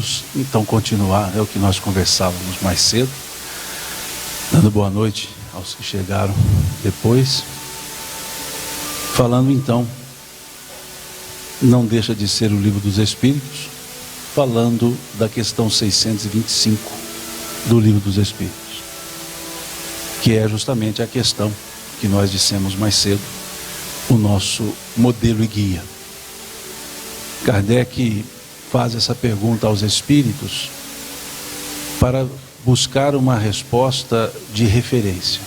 Vamos então continuar, é o que nós conversávamos mais cedo, dando boa noite aos que chegaram depois, falando então, não deixa de ser o Livro dos Espíritos, falando da questão 625 do Livro dos Espíritos, que é justamente a questão que nós dissemos mais cedo, o nosso modelo e guia. Kardec faz essa pergunta aos espíritos para buscar uma resposta de referência.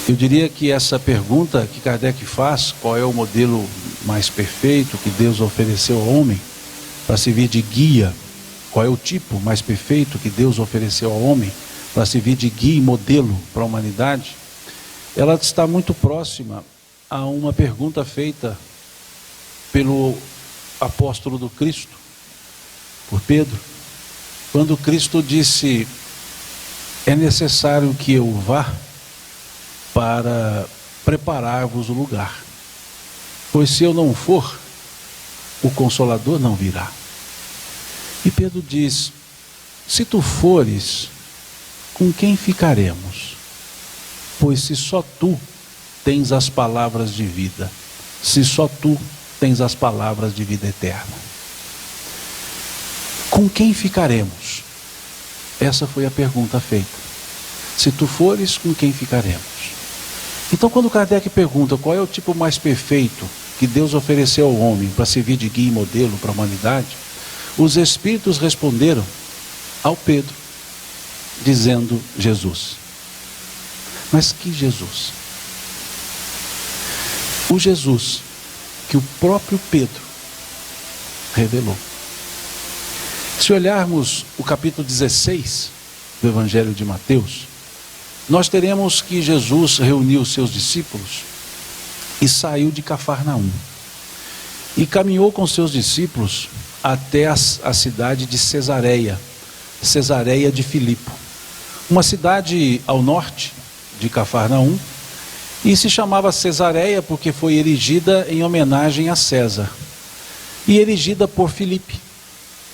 Eu diria que essa pergunta que Kardec faz, qual é o modelo mais perfeito que Deus ofereceu ao homem para servir de guia, qual é o tipo mais perfeito que Deus ofereceu ao homem para servir de guia e modelo para a humanidade, ela está muito próxima a uma pergunta feita pelo apóstolo do Cristo, por Pedro, quando Cristo disse: é necessário que eu vá para preparar-vos o lugar, pois se eu não for, o Consolador não virá. E Pedro diz: se tu fores, com quem ficaremos? Pois se só tu tens as palavras de vida, se só tu tens as palavras de vida eterna, com quem ficaremos? Essa foi a pergunta feita. Se tu fores, com quem ficaremos? Então, quando Kardec pergunta qual é o tipo mais perfeito que Deus ofereceu ao homem para servir de guia e modelo para a humanidade, os Espíritos responderam ao Pedro, dizendo: Jesus. Mas que Jesus? O Jesus que o próprio Pedro revelou. Se olharmos o capítulo 16 do Evangelho de Mateus, nós teremos que Jesus reuniu os seus discípulos e saiu de Cafarnaum e caminhou com seus discípulos até a cidade de Cesareia de Filipo, uma cidade ao norte de Cafarnaum, e se chamava Cesareia porque foi erigida em homenagem a César e erigida por Filipe.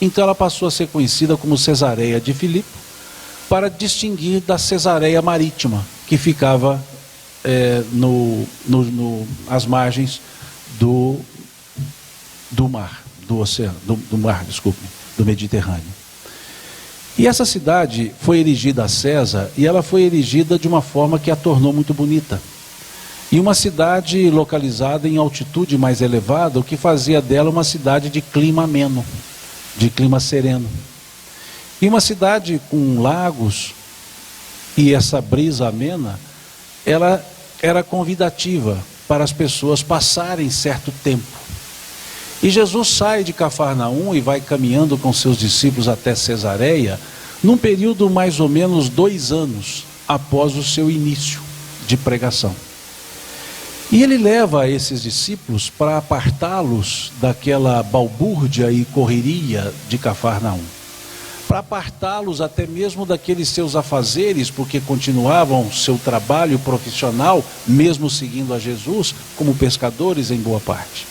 Então ela passou a ser conhecida como Cesareia de Filipe, para distinguir da Cesareia Marítima, que ficava às margens do Mediterrâneo. E essa cidade foi erigida a César, e ela foi erigida de uma forma que a tornou muito bonita. E uma cidade localizada em altitude mais elevada, o que fazia dela uma cidade de clima ameno, de clima sereno. E uma cidade com lagos e essa brisa amena, ela era convidativa para as pessoas passarem certo tempo. E Jesus sai de Cafarnaum e vai caminhando com seus discípulos até Cesareia, num período mais ou menos 2 anos após o seu início de pregação. E ele leva esses discípulos para apartá-los daquela balbúrdia e correria de Cafarnaum, para apartá-los até mesmo daqueles seus afazeres, porque continuavam seu trabalho profissional, mesmo seguindo a Jesus, como pescadores em boa parte.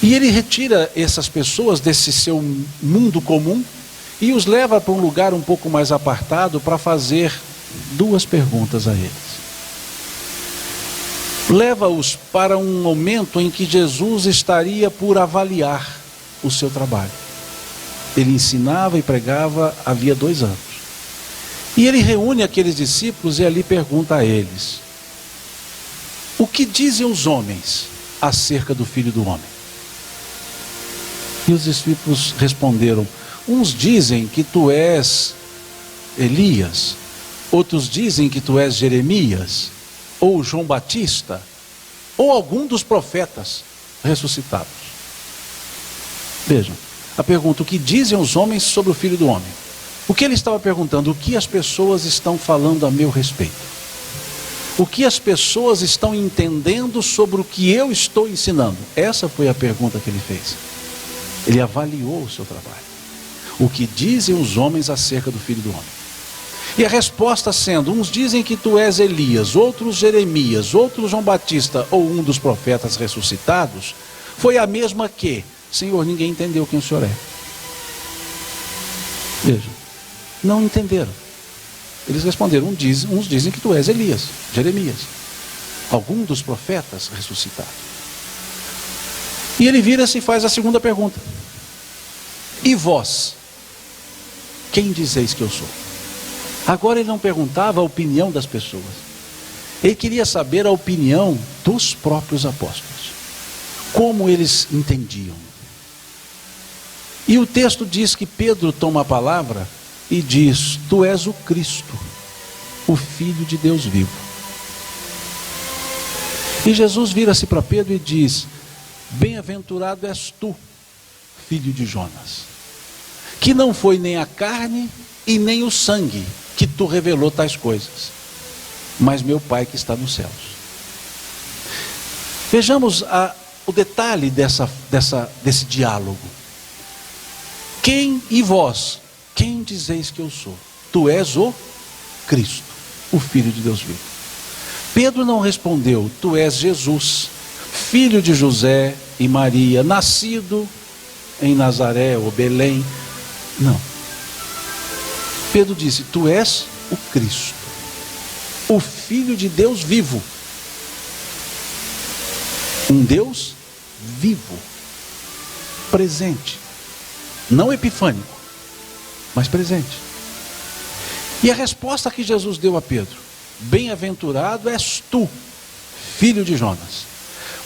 E ele retira essas pessoas desse seu mundo comum e os leva para um lugar um pouco mais apartado para fazer 2 perguntas a eles. Leva-os para um momento em que Jesus estaria por avaliar o seu trabalho. Ele ensinava e pregava havia 2 anos. E ele reúne aqueles discípulos e ali pergunta a eles: o que dizem os homens acerca do Filho do Homem? E os discípulos responderam: uns dizem que tu és Elias, outros dizem que tu és Jeremias, ou João Batista, ou algum dos profetas ressuscitados. Vejam, a pergunta: o que dizem os homens sobre o Filho do Homem? O que ele estava perguntando? O que as pessoas estão falando a meu respeito? O que as pessoas estão entendendo sobre o que eu estou ensinando? Essa foi a pergunta que ele fez. Ele avaliou o seu trabalho. O que dizem os homens acerca do Filho do Homem? E a resposta sendo: uns dizem que tu és Elias, outros Jeremias, outros João Batista ou um dos profetas ressuscitados, foi a mesma que: Senhor, ninguém entendeu quem o Senhor é. Veja, não entenderam. Eles responderam, uns dizem que tu és Elias, Jeremias, algum dos profetas ressuscitado. E ele vira-se e faz a segunda pergunta: e vós, quem dizeis que eu sou? Agora ele não perguntava a opinião das pessoas, ele queria saber a opinião dos próprios apóstolos, como eles entendiam. E o texto diz que Pedro toma a palavra e diz: tu és o Cristo, o Filho de Deus vivo. E Jesus vira-se para Pedro e diz: bem-aventurado és tu, filho de Jonas, que não foi nem a carne e nem o sangue que tu revelou tais coisas, mas meu Pai que está nos céus. Vejamos o detalhe desse diálogo. Quem e vós, quem dizeis que eu sou? Tu és o Cristo, o Filho de Deus vivo. Pedro não respondeu: tu és Jesus, filho de José e Maria, nascido em Nazaré ou Belém. Não. Pedro disse: tu és o Cristo, o Filho de Deus vivo. Um Deus vivo, presente. Não epifânico, mas presente. E a resposta que Jesus deu a Pedro: bem-aventurado és tu, filho de Jonas.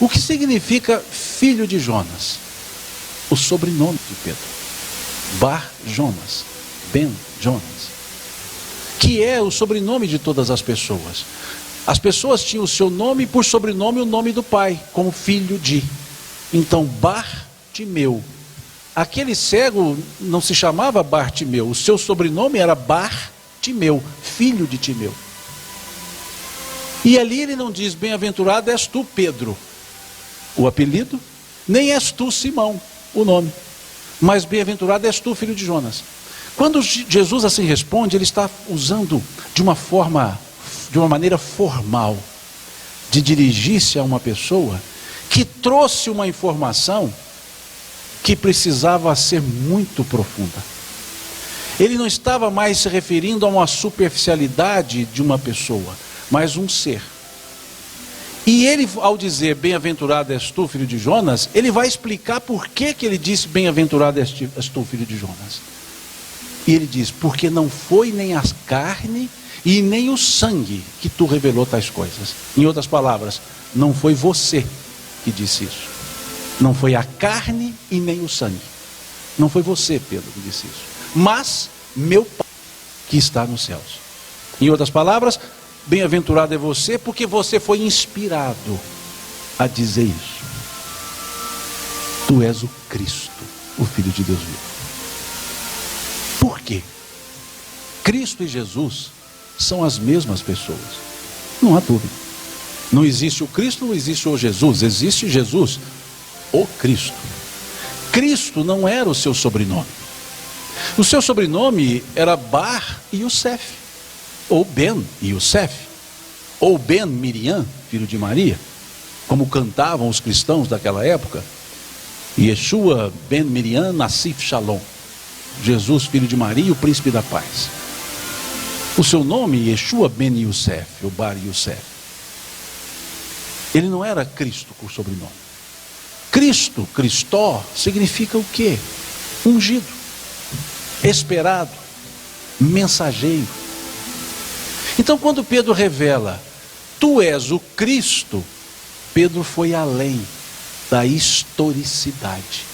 O que significa filho de Jonas? O sobrenome de Pedro, Bar Jonas, Ben Jonas, que é o sobrenome de todas as pessoas. As pessoas tinham o seu nome e por sobrenome o nome do pai, como filho de. Então Bartimeu, aquele cego não se chamava Bartimeu, o seu sobrenome era Bartimeu, filho de Timeu. E ali ele não diz: bem-aventurado és tu, Pedro, o apelido, nem és tu, Simão, o nome, mas bem-aventurado és tu, filho de Jonas. Quando Jesus assim responde, ele está usando de uma maneira formal, de dirigir-se a uma pessoa que trouxe uma informação que precisava ser muito profunda. Ele não estava mais se referindo a uma superficialidade de uma pessoa, mas um ser. E ele, ao dizer bem-aventurado és tu, filho de Jonas, ele vai explicar por que ele disse bem-aventurado és tu, filho de Jonas. E ele diz: porque não foi nem a carne e nem o sangue que tu revelou tais coisas. Em outras palavras, não foi você que disse isso. Não foi a carne e nem o sangue. Não foi você, Pedro, que disse isso, mas meu Pai que está nos céus. Em outras palavras, bem-aventurado é você porque você foi inspirado a dizer isso. Tu és o Cristo, o Filho de Deus vivo. Por quê? Cristo e Jesus são as mesmas pessoas, não há dúvida. Não existe o Cristo, não existe o Jesus, existe Jesus, o Cristo. Cristo não era o seu sobrenome. O seu sobrenome era Bar Yosef, ou Ben Yosef, ou Ben Miriam, filho de Maria, como cantavam os cristãos daquela época. Yeshua Ben Miriam Nassif Shalom, Jesus, filho de Maria, o príncipe da paz. O seu nome, Yeshua Ben Yosef, ou Bar Yosef. Ele não era Cristo com sobrenome. Cristo, Cristó, significa o quê? Ungido, esperado, mensageiro. Então quando Pedro revela: tu és o Cristo, Pedro foi além da historicidade.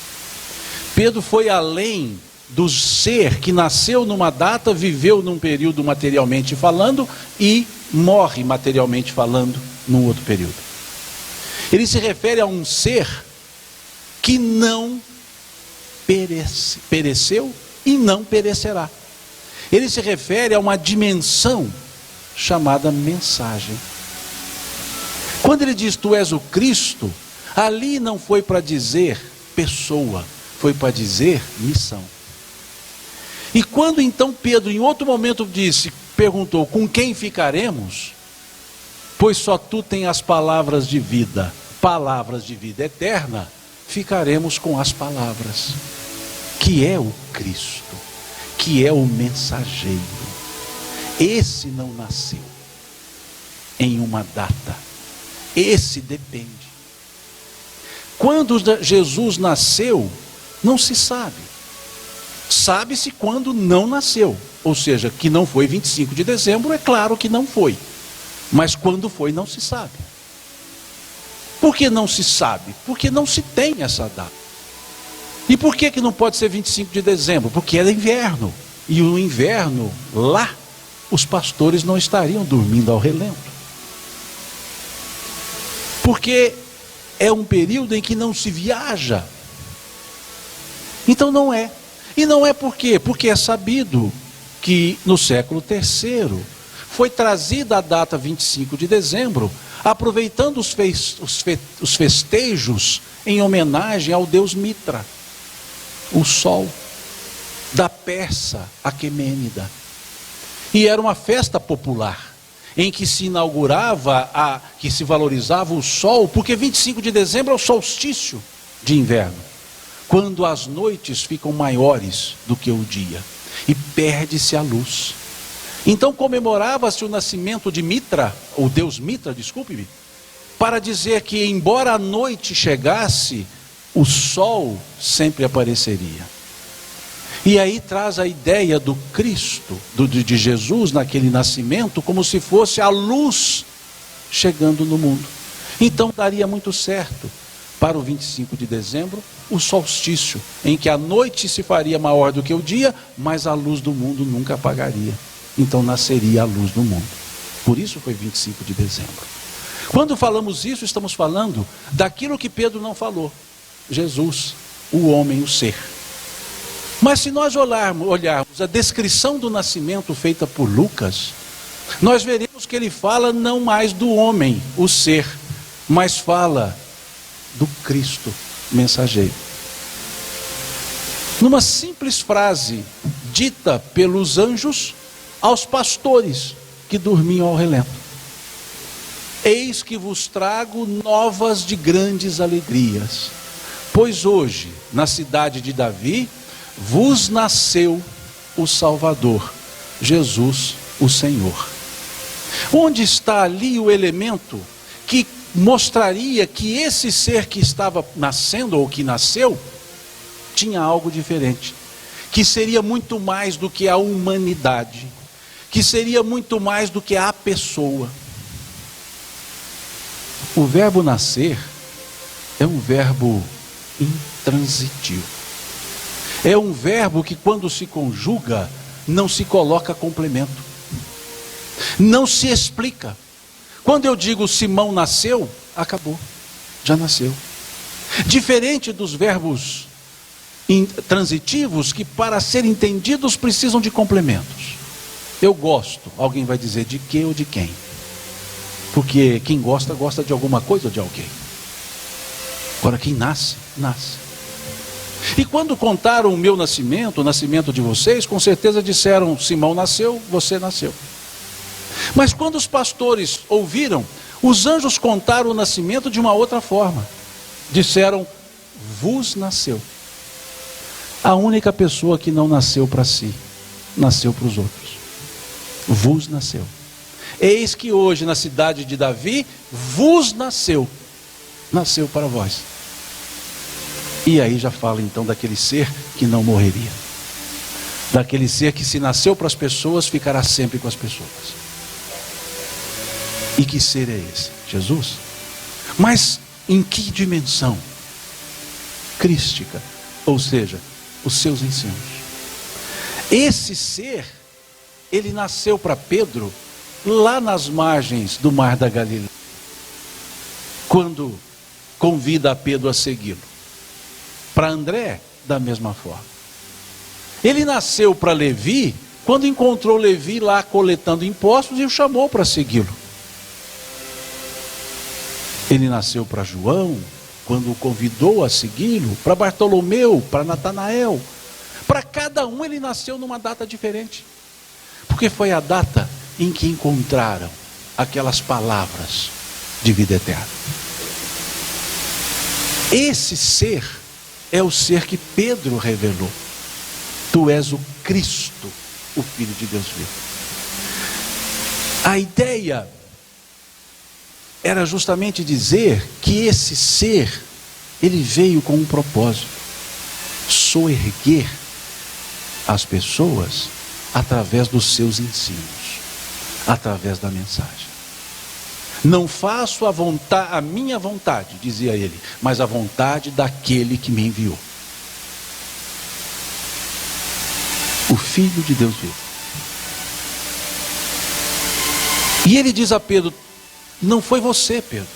Pedro foi além do ser que nasceu numa data, viveu num período materialmente falando e morre materialmente falando num outro período. Ele se refere a um ser que não pereceu e não perecerá. Ele se refere a uma dimensão chamada mensagem. Quando ele diz tu és o Cristo, ali não foi para dizer pessoa, foi para dizer missão. E quando então Pedro em outro momento perguntou com quem ficaremos, pois só tu tens as palavras de vida eterna, ficaremos com as palavras, que é o Cristo, que é o mensageiro. Esse não nasceu em uma data, esse depende. Quando Jesus nasceu, não se sabe. Sabe-se quando não nasceu, ou seja, que não foi 25 de dezembro, é claro que não foi. Mas quando foi, não se sabe. Por que não se sabe? Porque não se tem essa data. E por que não pode ser 25 de dezembro? Porque era inverno. E no inverno, lá, os pastores não estariam dormindo ao relento. Porque é um período em que não se viaja. Então não é. E não é por quê? Porque é sabido que no século III foi trazida a data 25 de dezembro, aproveitando os festejos em homenagem ao deus Mitra, o sol, da Pérsia Aquemênida. E era uma festa popular, em que se inaugurava, que se valorizava o sol, porque 25 de dezembro é o solstício de inverno, quando as noites ficam maiores do que o dia, e perde-se a luz. Então comemorava-se o nascimento de Mitra, o deus Mitra, desculpe-me, para dizer que embora a noite chegasse, o sol sempre apareceria. E aí traz a ideia do Cristo, de Jesus naquele nascimento, como se fosse a luz chegando no mundo. Então daria muito certo para o 25 de dezembro, o solstício, em que a noite se faria maior do que o dia, mas a luz do mundo nunca apagaria. Então nasceria a luz do mundo. Por isso foi 25 de dezembro. Quando falamos isso, estamos falando daquilo que Pedro não falou. Jesus, o homem, o ser. Mas se nós olharmos a descrição do nascimento feita por Lucas, nós veremos que ele fala não mais do homem, o ser, mas fala do Cristo mensageiro. Numa simples frase dita pelos anjos aos pastores que dormiam ao relento: eis que vos trago novas de grandes alegrias, pois hoje, na cidade de Davi, vos nasceu o Salvador, Jesus o Senhor. Onde está ali o elemento que mostraria que esse ser que estava nascendo, ou que nasceu, tinha algo diferente, que seria muito mais do que a humanidade, que seria muito mais do que a pessoa? O verbo nascer é um verbo intransitivo. É um verbo que, quando se conjuga, não se coloca complemento, não se explica. Quando eu digo Simão nasceu, acabou, já nasceu. Diferente dos verbos transitivos, que para serem entendidos precisam de complementos. Eu gosto, alguém vai dizer de que ou de quem? Porque quem gosta, gosta de alguma coisa ou de alguém. Agora quem nasce, nasce. E quando contaram o meu nascimento, o nascimento de vocês, com certeza disseram: Simão nasceu, você nasceu. Mas quando os pastores ouviram, os anjos contaram o nascimento de uma outra forma. Disseram: vos nasceu. A única pessoa que não nasceu para si, nasceu para os outros. Vos nasceu. Eis que hoje na cidade de Davi, vos nasceu. Nasceu para vós. E aí já fala então daquele ser que não morreria. Daquele ser que, se nasceu para as pessoas, ficará sempre com as pessoas. E que ser é esse? Jesus. Mas em que dimensão? Crística. Ou seja, os seus ensinos. Esse ser, ele nasceu para Pedro lá nas margens do mar da Galileia, quando convida a Pedro a segui-lo. Para André, da mesma forma. Ele nasceu para Levi, quando encontrou Levi lá coletando impostos e o chamou para segui-lo. Ele nasceu para João, quando o convidou a segui-lo, para Bartolomeu, para Natanael. Para cada um ele nasceu numa data diferente, porque foi a data em que encontraram aquelas palavras de vida eterna. Esse ser é o ser que Pedro revelou. Tu és o Cristo, o Filho de Deus vivo. A ideia era justamente dizer que esse ser, ele veio com um propósito: soerguer as pessoas através dos seus ensinos, através da mensagem. Não faço a minha vontade, dizia ele, mas a vontade daquele que me enviou. O Filho de Deus vivo. E ele diz a Pedro: não foi você, Pedro,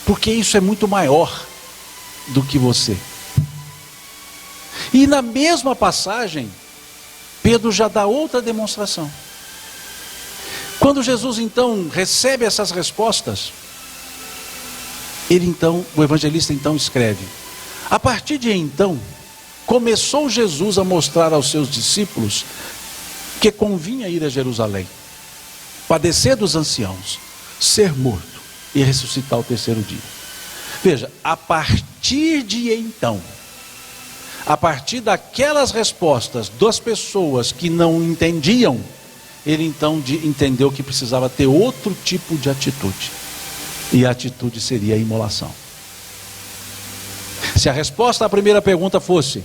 porque isso é muito maior do que você. E na mesma passagem, Pedro já dá outra demonstração. Quando Jesus então recebe essas respostas, o evangelista então escreve: a partir de então, começou Jesus a mostrar aos seus discípulos que convinha ir a Jerusalém, padecer dos anciãos, ser morto e ressuscitar ao terceiro dia. Veja, a partir de então, a partir daquelas respostas das pessoas que não entendiam, ele então entendeu que precisava ter outro tipo de atitude. E a atitude seria a imolação. Se a resposta à primeira pergunta fosse: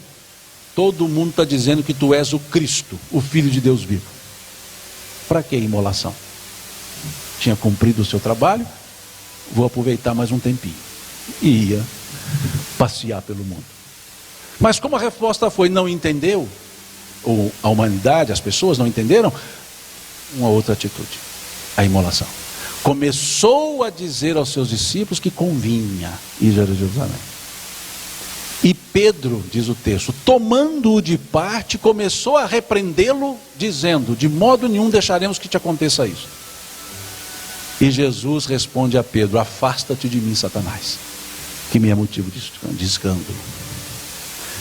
todo mundo está dizendo que tu és o Cristo, o Filho de Deus vivo, para que imolação? Tinha cumprido o seu trabalho, vou aproveitar mais um tempinho. E ia passear pelo mundo. Mas como a resposta foi: não entendeu, ou a humanidade, as pessoas não entenderam, uma outra atitude: a imolação. Começou a dizer aos seus discípulos que convinha ir a Jerusalém. E Pedro, diz o texto, tomando-o de parte, começou a repreendê-lo, dizendo: de modo nenhum deixaremos que te aconteça isso. E Jesus responde a Pedro: afasta-te de mim, Satanás, que me é motivo de escândalo.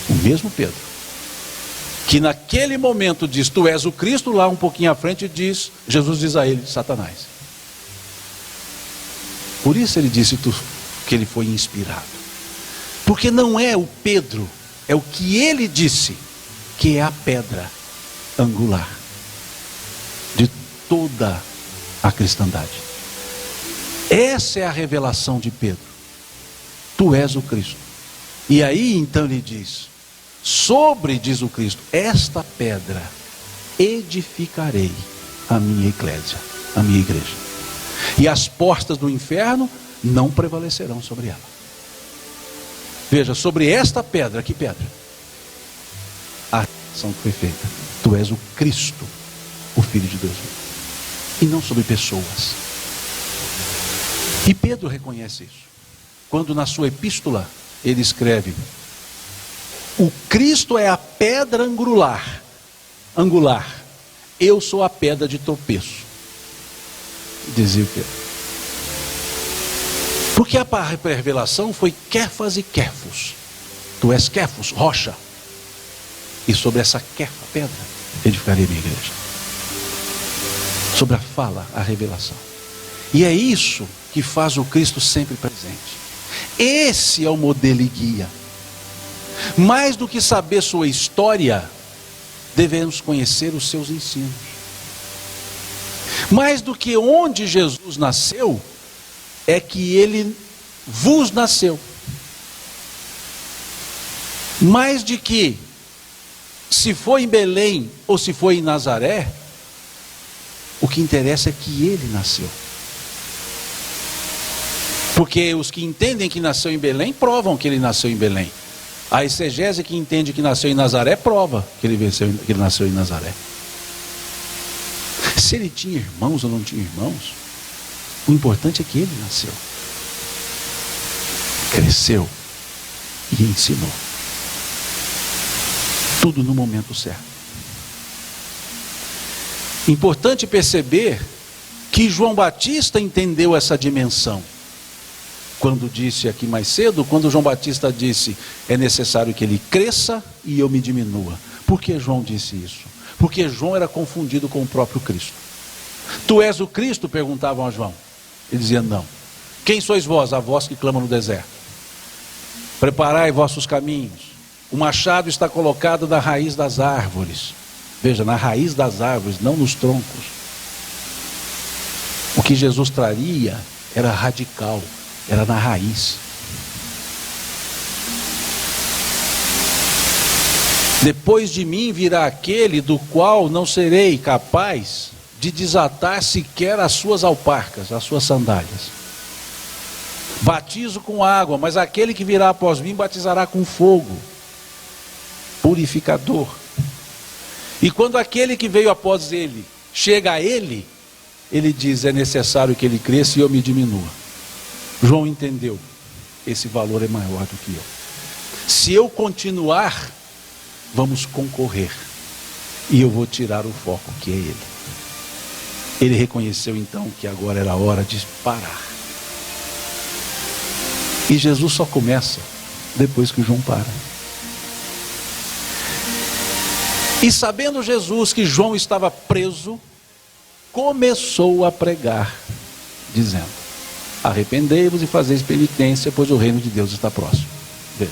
O mesmo Pedro que naquele momento diz: tu és o Cristo, lá um pouquinho à frente Jesus diz a ele: Satanás. Por isso ele disse que ele foi inspirado, porque não é o Pedro, é o que ele disse que é a pedra angular de toda a cristandade. Essa é a revelação de Pedro: tu és o Cristo. E aí então ele diz: diz o Cristo, esta pedra edificarei a minha eclésia, a minha igreja, e as portas do inferno não prevalecerão sobre ela. Veja, sobre esta pedra, que pedra? A ação que foi feita: tu és o Cristo, o Filho de Deus vivo, e não sobre pessoas. E Pedro reconhece isso, quando na sua epístola ele escreve: o Cristo é a pedra angular, eu sou a pedra de tropeço, dizia o Pedro. Porque a revelação foi Kefas e Kefos. Tu és Kefos, rocha, e sobre essa pedra edificarei a minha igreja. Sobre a fala, a revelação. E é isso que faz o Cristo sempre presente. Esse é o modelo e guia. Mais do que saber sua história, devemos conhecer os seus ensinos. Mais do que onde Jesus nasceu, é que ele vos nasceu. Mais de que se foi em Belém ou se foi em Nazaré, o que interessa é que ele nasceu. Porque os que entendem que nasceu em Belém, provam que ele nasceu em Belém. A exegese que entende que nasceu em Nazaré, prova que ele nasceu em Nazaré. Se ele tinha irmãos ou não tinha irmãos, o importante é que ele nasceu, cresceu e ensinou. Tudo no momento certo. Importante perceber que João Batista entendeu essa dimensão. Quando disse aqui mais cedo, quando João Batista disse: é necessário que ele cresça e eu me diminua. Por que João disse isso? Porque João era confundido com o próprio Cristo. Tu és o Cristo? Perguntavam a João. Ele dizia: não. Quem sois vós? A voz que clama no deserto. Preparai vossos caminhos. O machado está colocado na raiz das árvores. Veja, na raiz das árvores, não nos troncos. O que Jesus traria era radical, era na raiz. Depois de mim virá aquele do qual não serei capaz de desatar sequer as suas alparcas, as suas sandálias. Batizo com água, mas aquele que virá após mim batizará com fogo, purificador. E quando aquele que veio após ele chega a ele, ele diz: é necessário que ele cresça e eu me diminua. João entendeu, esse valor é maior do que eu. Se eu continuar, vamos concorrer, e eu vou tirar o foco que é ele. Ele reconheceu então que agora era hora de parar. E Jesus só começa depois que João para. E sabendo Jesus que João estava preso, começou a pregar, dizendo: arrependei-vos e fazeis penitência, pois o reino de Deus está próximo. Veja,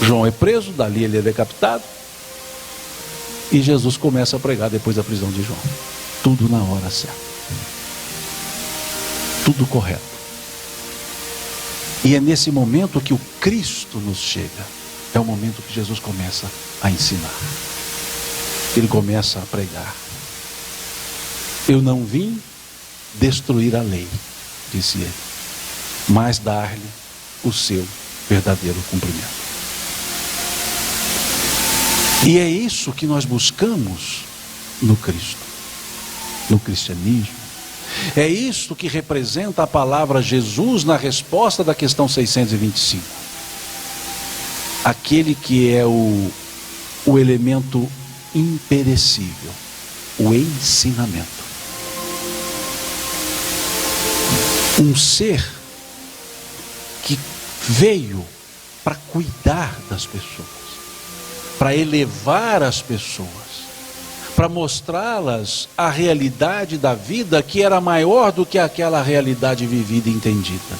João é preso, dali ele é decapitado, e Jesus começa a pregar depois da prisão de João. Tudo na hora certa, tudo correto. E é nesse momento que o Cristo nos chega. É o momento que Jesus começa a ensinar. Ele começa a pregar. Eu não vim destruir a lei, disse ele, mas dar-lhe o seu verdadeiro cumprimento. E é isso que nós buscamos no Cristo, no cristianismo. É isso que representa a palavra Jesus na resposta da questão 625. Aquele que é o elemento imperecível, o ensinamento. Um ser que veio para cuidar das pessoas, para elevar as pessoas, para mostrá-las a realidade da vida que era maior do que aquela realidade vivida e entendida.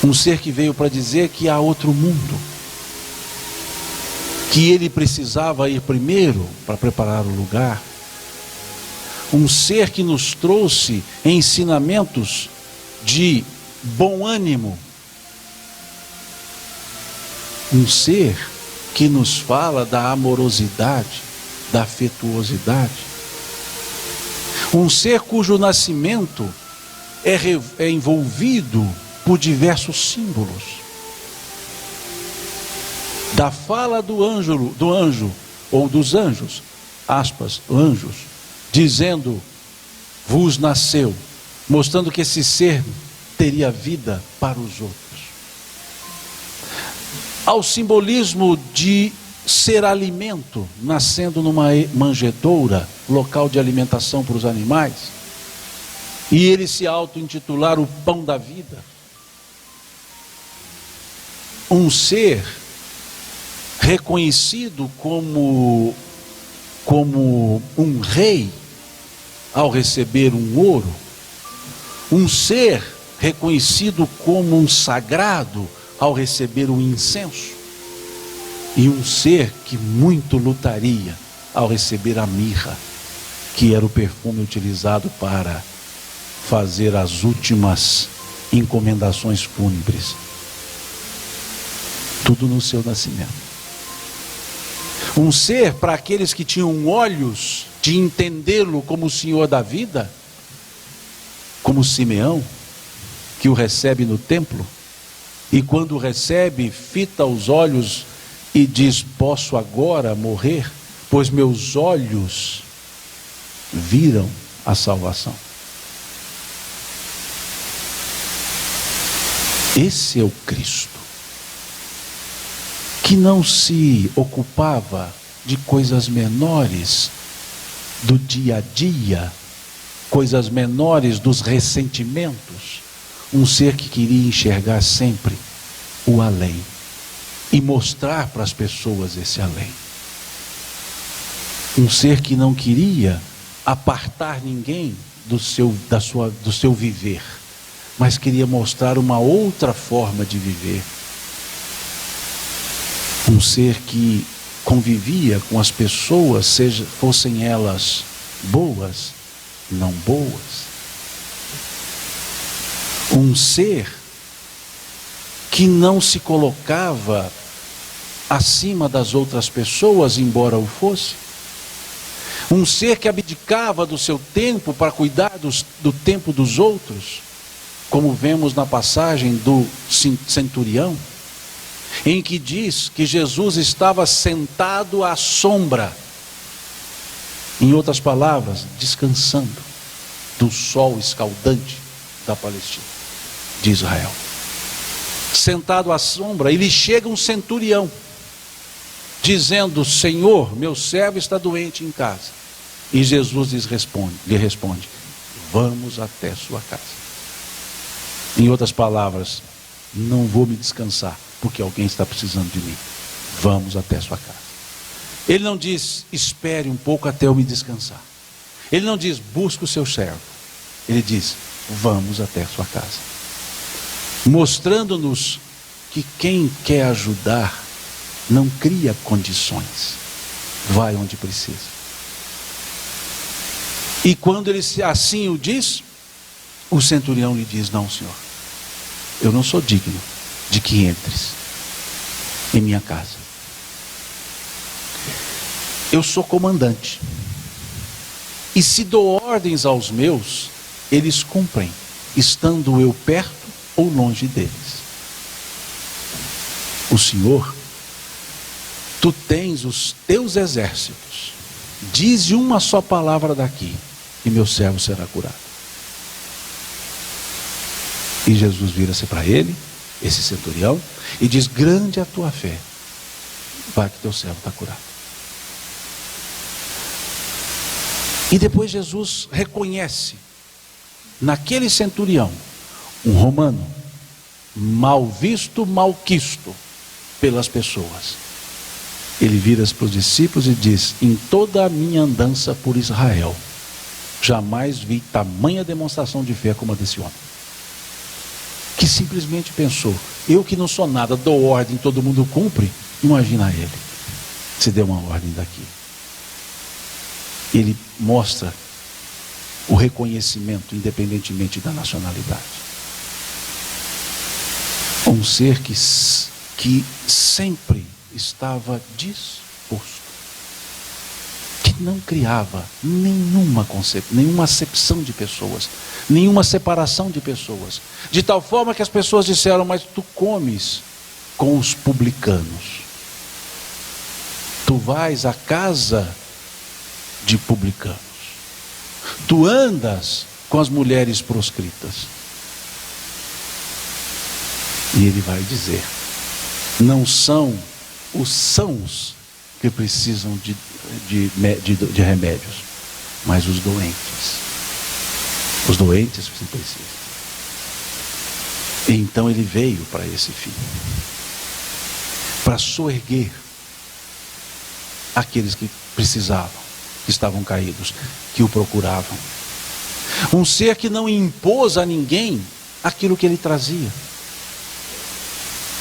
Um ser que veio para dizer que há outro mundo, que ele precisava ir primeiro para preparar o lugar. Um ser que nos trouxe ensinamentos de bom ânimo. Um ser que nos fala da amorosidade, da afetuosidade. Um ser cujo nascimento é envolvido por diversos símbolos. Da fala do anjo, ou dos anjos, aspas, anjos, dizendo: vos nasceu, mostrando que esse ser teria vida para os outros. Ao simbolismo de ser alimento, nascendo numa manjedoura, local de alimentação para os animais, e ele se auto-intitular o pão da vida. Um ser reconhecido como um rei ao receber um ouro, um ser reconhecido como um sagrado ao receber um incenso, e um ser que muito lutaria ao receber a mirra, que era o perfume utilizado para fazer as últimas encomendações fúnebres. Tudo no seu nascimento. Um ser para aqueles que tinham olhos de entendê-lo como o Senhor da vida, como Simeão, que o recebe no templo, e quando o recebe, fita os olhos e diz: posso agora morrer, pois meus olhos viram a salvação. Esse é o Cristo, que não se ocupava de coisas menores do dia a dia, coisas menores dos ressentimentos. Um ser que queria enxergar sempre o além e mostrar para as pessoas esse além. Um ser que não queria apartar ninguém do seu viver, mas queria mostrar uma outra forma de viver. Um ser que convivia com as pessoas, fossem elas boas, não boas. Um ser que não se colocava acima das outras pessoas, embora o fosse. Um ser que abdicava do seu tempo para cuidar do tempo dos outros, como vemos na passagem do centurião, em que diz que Jesus estava sentado à sombra, em outras palavras, descansando do sol escaldante da Palestina, de Israel. Sentado à sombra, e lhe chega um centurião, dizendo: Senhor, meu servo está doente em casa. E Jesus lhe responde: vamos até sua casa. Em outras palavras, não vou me descansar, porque alguém está precisando de mim. Vamos até sua casa. Ele não diz: espere um pouco até eu me descansar. Ele não diz: busque o seu servo. Ele diz: vamos até sua casa. Mostrando-nos que quem quer ajudar não cria condições, vai onde precisa. E quando ele assim o diz, o centurião lhe diz: não, Senhor, eu não sou digno de que entres em minha casa. Eu sou comandante, e se dou ordens aos meus, eles cumprem, estando eu perto ou longe deles. O Senhor, tu tens os teus exércitos, dize uma só palavra daqui, e meu servo será curado. E Jesus vira-se para ele, esse centurião, e diz: grande é a tua fé, vai que teu servo está curado. E depois Jesus reconhece naquele centurião um romano, mal visto, malquisto pelas pessoas. Ele vira-se para os discípulos e diz: em toda a minha andança por Israel, jamais vi tamanha demonstração de fé como a desse homem, que simplesmente pensou: eu que não sou nada, dou ordem, todo mundo cumpre. Imagina ele, se deu uma ordem daqui. Ele mostra o reconhecimento, independentemente da nacionalidade. Um ser que sempre estava disposto, que não criava nenhuma acepção de pessoas, nenhuma separação de pessoas, de tal forma que as pessoas disseram: mas tu comes com os publicanos, tu vais à casa de publicanos, tu andas com as mulheres proscritas. E ele vai dizer: não são os sãos que precisam de remédios, mas os doentes. Os doentes que precisam. E então ele veio para esse fim, para soerguer aqueles que precisavam, que estavam caídos, que o procuravam. Um ser que não impôs a ninguém aquilo que ele trazia.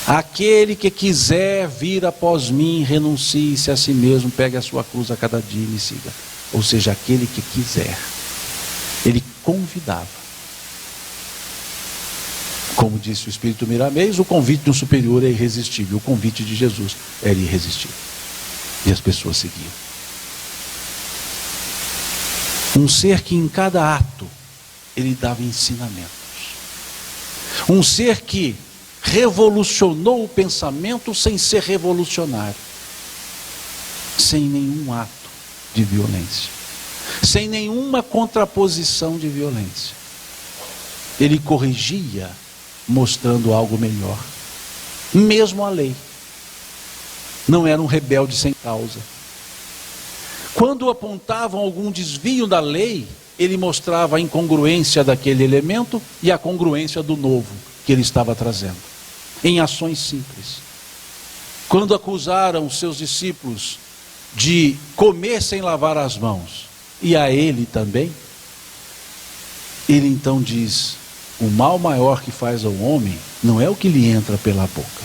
Aquele que quiser vir após mim, renuncie-se a si mesmo, pegue a sua cruz a cada dia e me siga. Ou seja, aquele que quiser. Ele convidava. Como disse o Espírito Miramês, o convite do superior é irresistível. O convite de Jesus era irresistível. E as pessoas seguiam. Um ser que em cada ato ele dava ensinamentos. Um ser que revolucionou o pensamento sem ser revolucionário, sem nenhum ato de violência, sem nenhuma contraposição de violência. Ele corrigia, mostrando algo melhor. Mesmo a lei. Não era um rebelde sem causa. Quando apontavam algum desvio da lei, ele mostrava a incongruência daquele elemento e a congruência do novo que ele estava trazendo, em ações simples. Quando acusaram seus discípulos de comer sem lavar as mãos, e a ele também, ele então diz: o mal maior que faz ao homem não é o que lhe entra pela boca,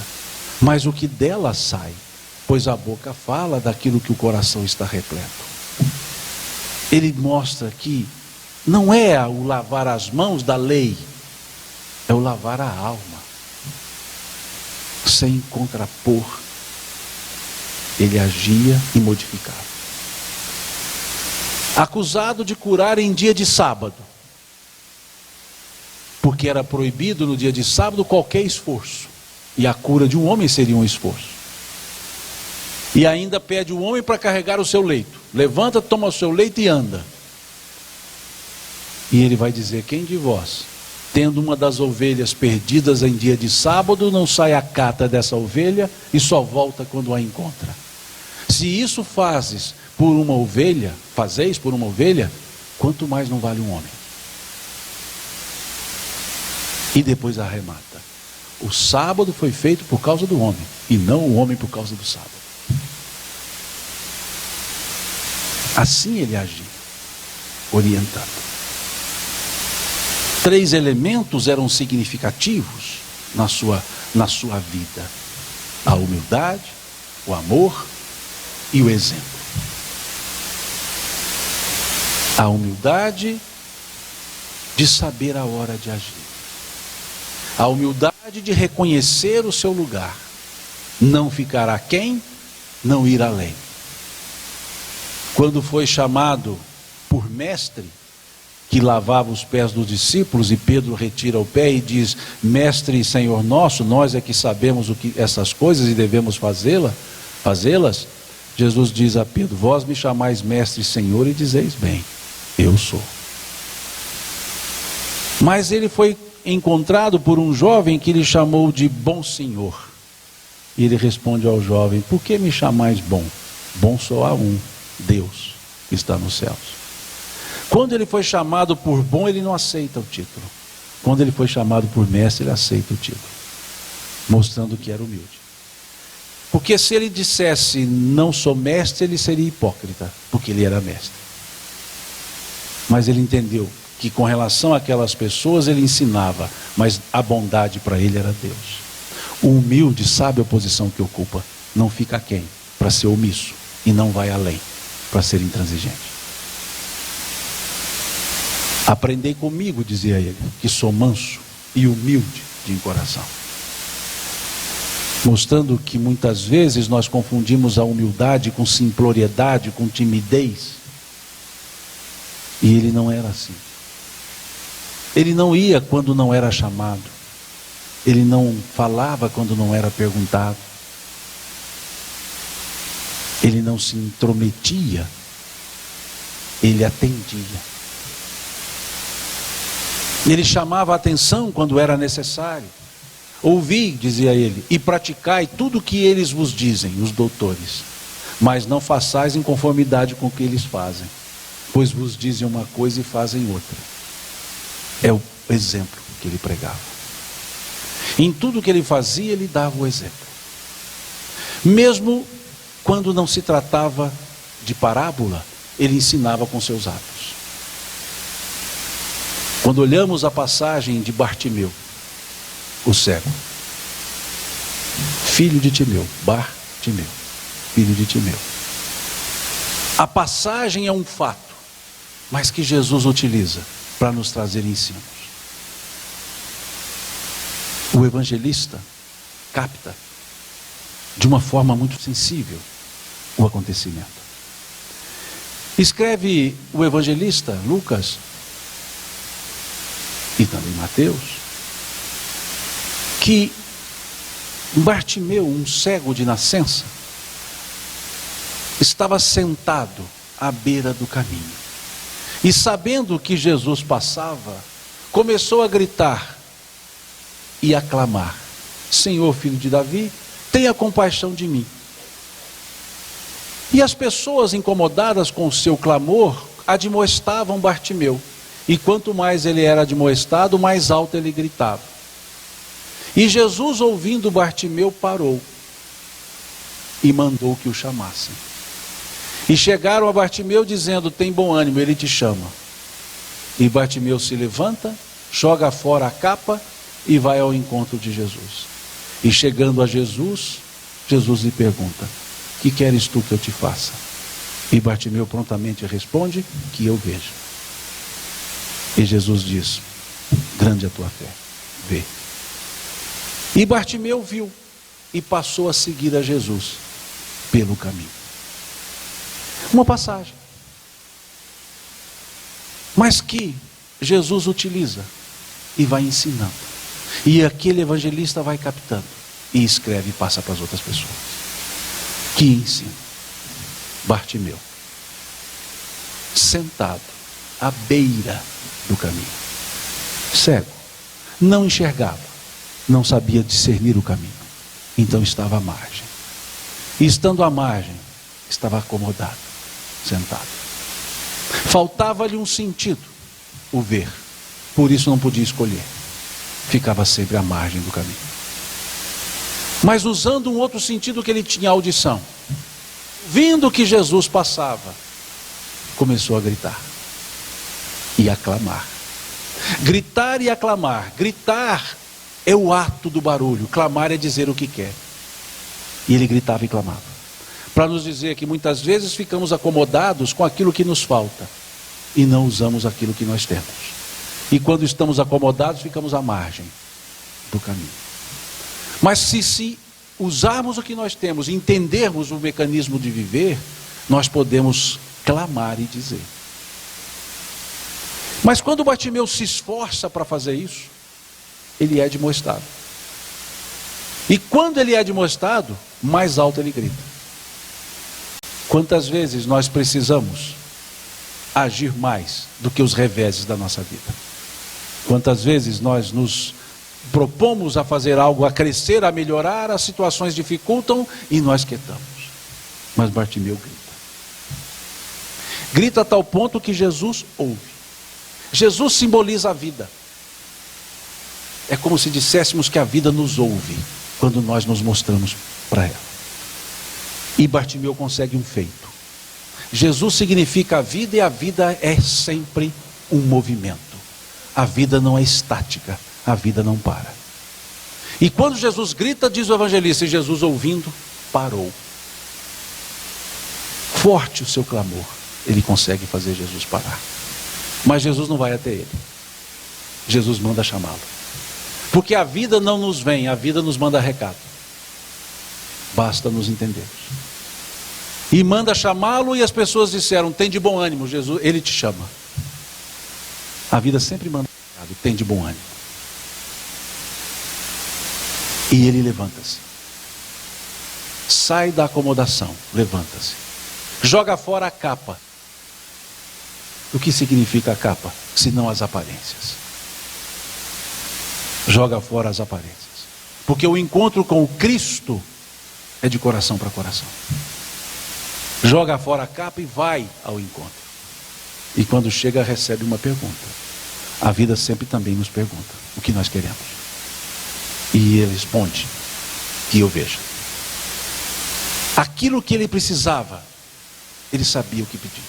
mas o que dela sai. pois a boca fala daquilo que o coração está repleto. Ele mostra que não é o lavar as mãos da lei, é o lavar a alma, sem contrapor. Ele agia e modificava. Acusado de curar em dia de sábado, porque era proibido no dia de sábado qualquer esforço, e a cura de um homem seria um esforço. E ainda pede o homem para carregar o seu leito. Levanta, toma o seu leito e anda. E ele vai dizer: quem de vós, tendo uma das ovelhas perdidas em dia de sábado, não sai à cata dessa ovelha e só volta quando a encontra? Se isso fazeis por uma ovelha, quanto mais não vale um homem? E depois arremata: o sábado foi feito por causa do homem, e não o homem por causa do sábado. Assim ele agia, orientando. 3 elementos eram significativos na sua vida: a humildade, o amor e o exemplo. A humildade de saber a hora de agir. A humildade de reconhecer o seu lugar. Não ficar aquém, não ir além. Quando foi chamado por mestre, que lavava os pés dos discípulos, e Pedro retira o pé e diz: mestre e Senhor nosso, nós é que sabemos essas coisas e devemos fazê-las. Jesus diz a Pedro: vós me chamais mestre e Senhor e dizeis bem, eu sou. Mas ele foi encontrado por um jovem que lhe chamou de bom senhor. E ele responde ao jovem: por que me chamais bom? Bom só há um, Deus que está nos céus. Quando ele foi chamado por bom, ele não aceita o título. Quando ele foi chamado por mestre, ele aceita o título, mostrando que era humilde. Porque se ele dissesse não sou mestre, ele seria hipócrita, porque ele era mestre. Mas ele entendeu que com relação àquelas pessoas ele ensinava, mas a bondade para ele era Deus. O humilde sabe a posição que ocupa, não fica aquém para ser omisso, e não vai além para ser intransigente. Aprendei comigo, dizia ele, que sou manso e humilde de coração. Mostrando que muitas vezes nós confundimos a humildade com simploriedade, com timidez. E ele não era assim. Ele não ia quando não era chamado. Ele não falava quando não era perguntado. Ele não se intrometia. Ele atendia. Ele chamava a atenção quando era necessário. Ouvi, dizia ele, e praticai tudo o que eles vos dizem, os doutores, mas não façais em conformidade com o que eles fazem, pois vos dizem uma coisa e fazem outra. É o exemplo que ele pregava. Em tudo que ele fazia, ele dava o exemplo. Mesmo quando não se tratava de parábola, ele ensinava com seus atos. Quando olhamos a passagem de Bartimeu, o cego, filho de Timeu, Bartimeu, filho de Timeu. A passagem é um fato, mas que Jesus utiliza para nos trazer ensinos. O evangelista capta de uma forma muito sensível o acontecimento. Escreve o evangelista Lucas e também Mateus que Bartimeu, um cego de nascença, estava sentado à beira do caminho. E sabendo que Jesus passava, começou a gritar e a clamar: Senhor, filho de Davi, tenha compaixão de mim. E as pessoas incomodadas com o seu clamor admoestavam Bartimeu. E quanto mais ele era admoestado, mais alto ele gritava. E Jesus, ouvindo Bartimeu, parou e mandou que o chamassem. E chegaram a Bartimeu dizendo: tem bom ânimo, ele te chama. E Bartimeu se levanta, joga fora a capa e vai ao encontro de Jesus. E chegando a Jesus, Jesus lhe pergunta: que queres tu que eu te faça? E Bartimeu prontamente responde, que eu veja. E Jesus diz, grande é a tua fé, vê. E Bartimeu viu e passou a seguir a Jesus pelo caminho. Uma passagem, mas que Jesus utiliza e vai ensinando. E aquele evangelista vai captando e escreve e passa para as outras pessoas. Que ensino. Bartimeu, sentado à beira do caminho, cego, não enxergava, não sabia discernir o caminho, então estava à margem. E estando à margem, estava acomodado, sentado. Faltava-lhe um sentido, o ver, por isso não podia escolher, ficava sempre à margem do caminho. Mas usando um outro sentido que ele tinha, audição, vindo que Jesus passava, começou a gritar e aclamar. Gritar e aclamar. Gritar é o ato do barulho, clamar é dizer o que quer. E ele gritava e clamava, para nos dizer que muitas vezes ficamos acomodados com aquilo que nos falta e não usamos aquilo que nós temos. E quando estamos acomodados, ficamos à margem do caminho. Mas se usarmos o que nós temos, entendermos o mecanismo de viver, nós podemos clamar e dizer. Mas quando Bartimeu se esforça para fazer isso, ele é admoestado. E quando ele é admoestado, mais alto ele grita. Quantas vezes nós precisamos agir mais do que os reveses da nossa vida? Quantas vezes nós nos propomos a fazer algo, a crescer, a melhorar, as situações dificultam e nós quietamos. Mas Bartimeu grita. Grita a tal ponto que Jesus ouve. Jesus simboliza a vida. É como se disséssemos que a vida nos ouve quando nós nos mostramos para ela. E Bartimeu consegue um feito. Jesus significa a vida e a vida é sempre um movimento. A vida não é estática. A vida não para. E quando Jesus grita, diz o evangelista, e Jesus ouvindo, parou. Forte o seu clamor, ele consegue fazer Jesus parar. Mas Jesus não vai até ele. Jesus manda chamá-lo. Porque a vida não nos vem, a vida nos manda recado. Basta nos entendermos. E manda chamá-lo e as pessoas disseram, tem de bom ânimo, Jesus, ele te chama. A vida sempre manda recado, tem de bom ânimo. E ele levanta-se. Sai da acomodação, levanta-se. Joga fora a capa. O que significa a capa? Senão as aparências. Joga fora as aparências. Porque o encontro com o Cristo é de coração para coração. Joga fora a capa e vai ao encontro. E quando chega, recebe uma pergunta. A vida sempre também nos pergunta o que nós queremos. E ele responde, que eu veja. Aquilo que ele precisava, ele sabia o que pedir.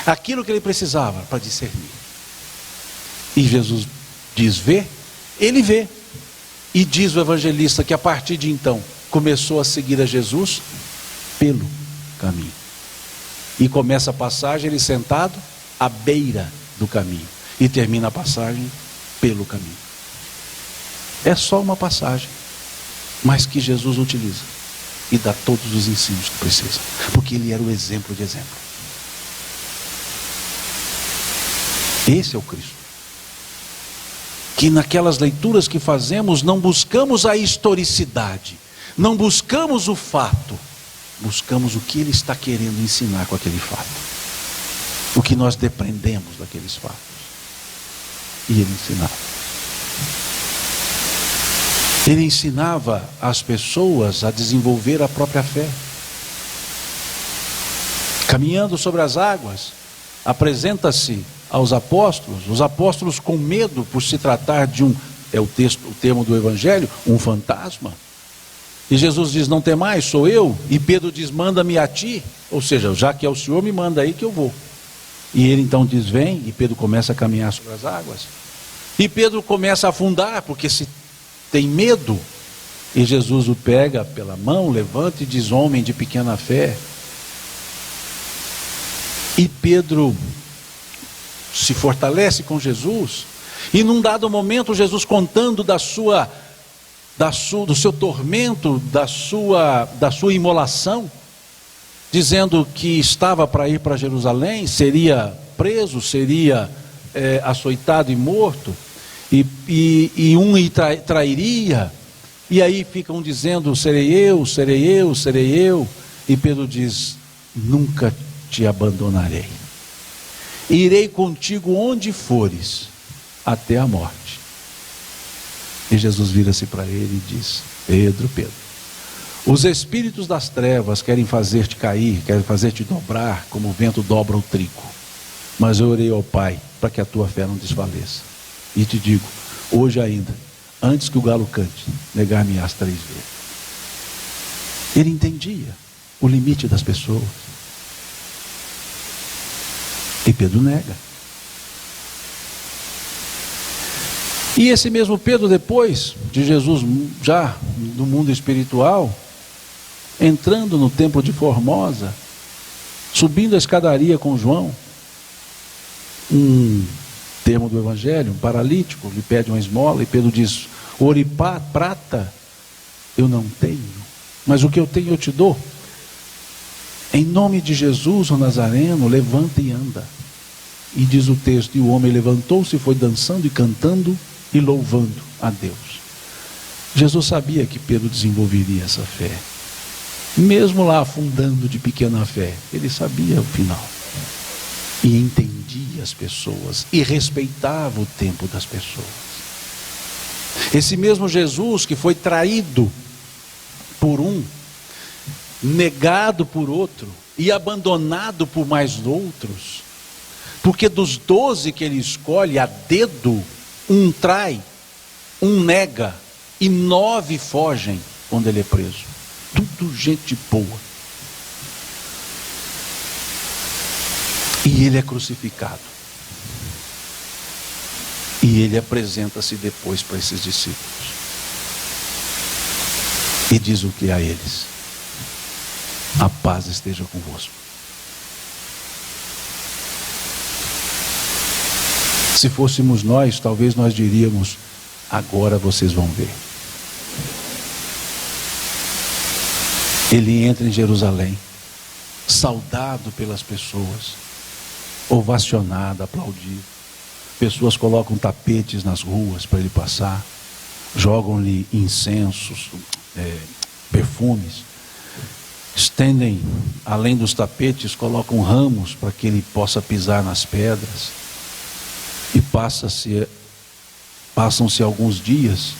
Aquilo que ele precisava para discernir. E Jesus diz, vê, ele vê. E diz o evangelista que a partir de então, começou a seguir a Jesus pelo caminho. E começa a passagem, ele sentado à beira do caminho. E termina a passagem pelo caminho. É só uma passagem, mas que Jesus utiliza e dá todos os ensinos que precisa, porque ele era o exemplo de exemplo. Esse é o Cristo. Que naquelas leituras que fazemos, não buscamos a historicidade, não buscamos o fato, buscamos o que ele está querendo ensinar com aquele fato, o que nós dependemos daqueles fatos. E ele ensinava. Ele ensinava as pessoas a desenvolver a própria fé. Caminhando sobre as águas, apresenta-se aos apóstolos, os apóstolos com medo por se tratar de o termo do evangelho, um fantasma. E Jesus diz, não temais, sou eu. E Pedro diz, manda-me a ti. Ou seja, já que é o Senhor, me manda aí que eu vou. E ele então diz, vem, e Pedro começa a caminhar sobre as águas. E Pedro começa a afundar, porque se tem medo. E Jesus o pega pela mão, levanta e diz: homem de pequena fé. E Pedro se fortalece com Jesus. E num dado momento, Jesus contando do seu tormento, da sua imolação, dizendo que estava para ir para Jerusalém, seria preso, seria açoitado e morto, e um trairia. E aí ficam dizendo: serei eu, serei eu, serei eu. E Pedro diz: nunca te abandonarei. Irei contigo onde fores, até a morte. E Jesus vira-se para ele e diz: Pedro, Pedro, os espíritos das trevas querem fazer-te cair, querem fazer-te dobrar, como o vento dobra o trigo. Mas eu orei ao Pai para que a tua fé não desfaleça. E te digo, hoje ainda, antes que o galo cante, negar-me-ás 3 vezes. Ele entendia o limite das pessoas. E Pedro nega. E esse mesmo Pedro, depois de Jesus, já no mundo espiritual, entrando no templo de Formosa, subindo a escadaria com João, um termo do Evangelho, um paralítico, lhe pede uma esmola, e Pedro diz: ouro e prata eu não tenho, mas o que eu tenho eu te dou. Em nome de Jesus, o Nazareno, levanta e anda. E diz o texto: e o homem levantou-se e foi dançando e cantando e louvando a Deus. Jesus sabia que Pedro desenvolveria essa fé, mesmo lá afundando de pequena fé. Ele sabia o final, e entendia as pessoas, e respeitava o tempo das pessoas. Esse mesmo Jesus que foi traído por um, negado por outro e abandonado por mais outros, porque dos 12 que ele escolhe a dedo, um trai, um nega e 9 fogem quando ele é preso. Tudo gente boa. E ele é crucificado. E ele apresenta-se depois para esses discípulos. E diz o que a eles? A paz esteja convosco. Se fôssemos nós, talvez nós diríamos: agora vocês vão ver. Ele entra em Jerusalém, saudado pelas pessoas, ovacionado, aplaudido. Pessoas colocam tapetes nas ruas para ele passar, jogam-lhe incensos, perfumes, estendem, além dos tapetes, colocam ramos para que ele possa pisar nas pedras. E passam-se alguns dias,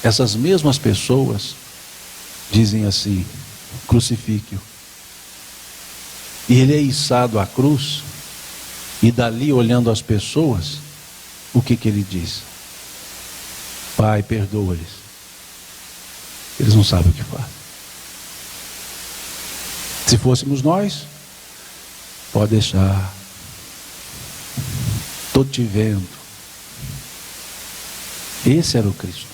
essas mesmas pessoas dizem assim: crucifique-o. E ele é içado à cruz, e dali, olhando as pessoas, o que ele diz? Pai, perdoa-lhes, eles não sabem o que fazem. Se fôssemos nós, pode deixar, estou te vendo. Esse era o Cristo,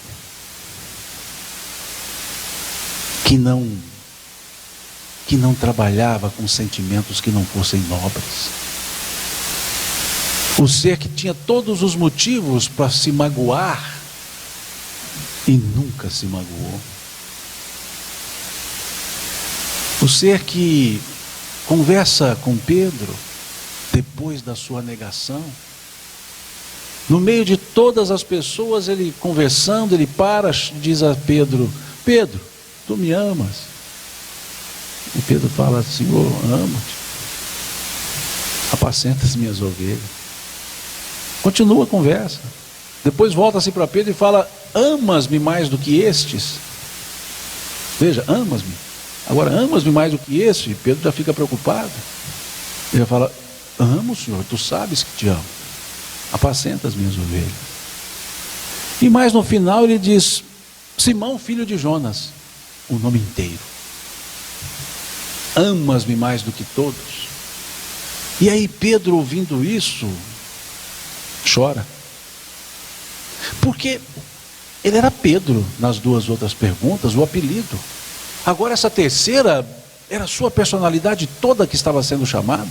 que não trabalhava com sentimentos que não fossem nobres. O ser que tinha todos os motivos para se magoar e nunca se magoou. O ser que conversa com Pedro depois da sua negação. No meio de todas as pessoas, ele conversando, ele para, diz a Pedro: Pedro, tu me amas? E Pedro fala: Senhor, amo-te, apacenta as minhas ovelhas. Continua a conversa. Depois volta-se para Pedro e fala: amas-me mais do que estes? Veja, amas-me. Agora, amas-me mais do que este? Pedro já fica preocupado. Ele já fala: amo, Senhor, tu sabes que te amo, apacenta as minhas ovelhas. E mais no final ele diz: Simão, filho de Jonas, o nome inteiro, amas-me mais do que todos? E aí Pedro, ouvindo isso, chora, porque Ele era Pedro nas duas outras perguntas, o apelido. Agora essa terceira era a sua personalidade toda que estava sendo chamada.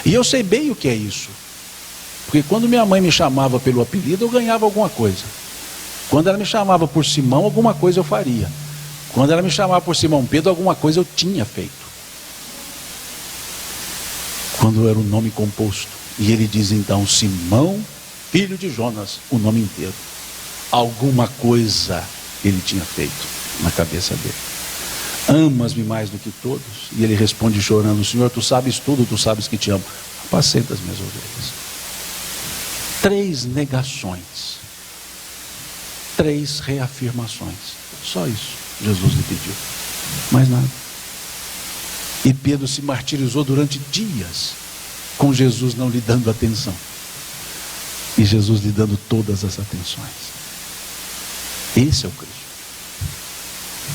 E eu sei bem o que é isso. Porque quando minha mãe me chamava pelo apelido, eu ganhava alguma coisa. Quando ela me chamava por Simão, alguma coisa eu faria. Quando ela me chamava por Simão Pedro, alguma coisa eu tinha feito. Quando era o nome composto. E ele diz então, Simão, filho de Jonas, o nome inteiro. Alguma coisa ele tinha feito na cabeça dele. Amas-me mais do que todos? E ele responde chorando, Senhor, tu sabes tudo, tu sabes que te amo. Apacenta as minhas ovelhas. 3 negações. 3 reafirmações. Só isso Jesus lhe pediu. Mais nada. E Pedro se martirizou durante dias, com Jesus não lhe dando atenção. E Jesus lhe dando todas as atenções. Esse é o Cristo,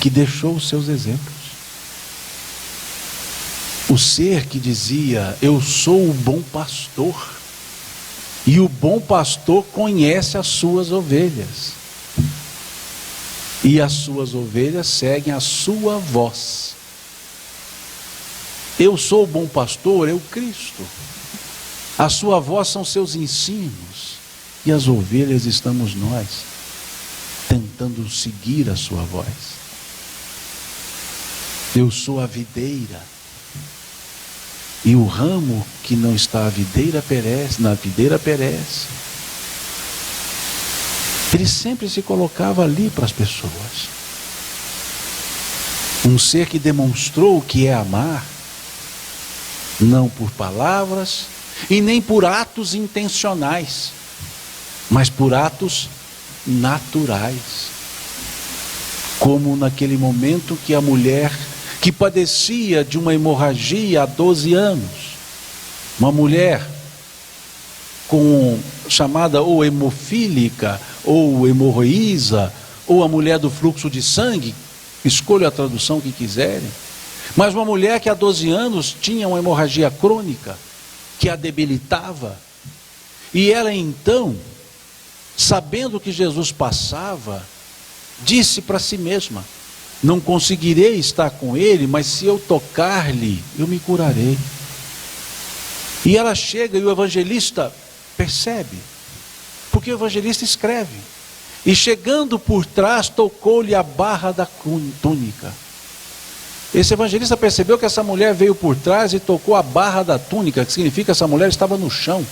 que deixou os seus exemplos. O ser que dizia, eu sou o bom pastor, e o bom pastor conhece as suas ovelhas, e as suas ovelhas seguem a sua voz. Eu sou o bom pastor, é o Cristo. A sua voz são seus ensinos, e as ovelhas estamos nós, tentando seguir a sua voz. Eu sou a videira, e o ramo que não está na videira perece. Ele sempre se colocava ali para as pessoas. Um ser que demonstrou o que é amar, não por palavras e nem por atos intencionais, mas por atos naturais. Como naquele momento que a mulher que padecia de uma hemorragia há 12 anos, uma mulher chamada ou hemofílica, ou hemorroísa, ou a mulher do fluxo de sangue, escolha a tradução que quiserem, mas uma mulher que há 12 anos tinha uma hemorragia crônica, que a debilitava, e ela então, sabendo que Jesus passava, disse para si mesma, não conseguirei estar com ele, mas se eu tocar-lhe, eu me curarei. E ela chega e o evangelista percebe, porque o evangelista escreve, e chegando por trás, tocou-lhe a barra da túnica. Esse evangelista percebeu que essa mulher veio por trás e tocou a barra da túnica, que significa que essa mulher estava no chão,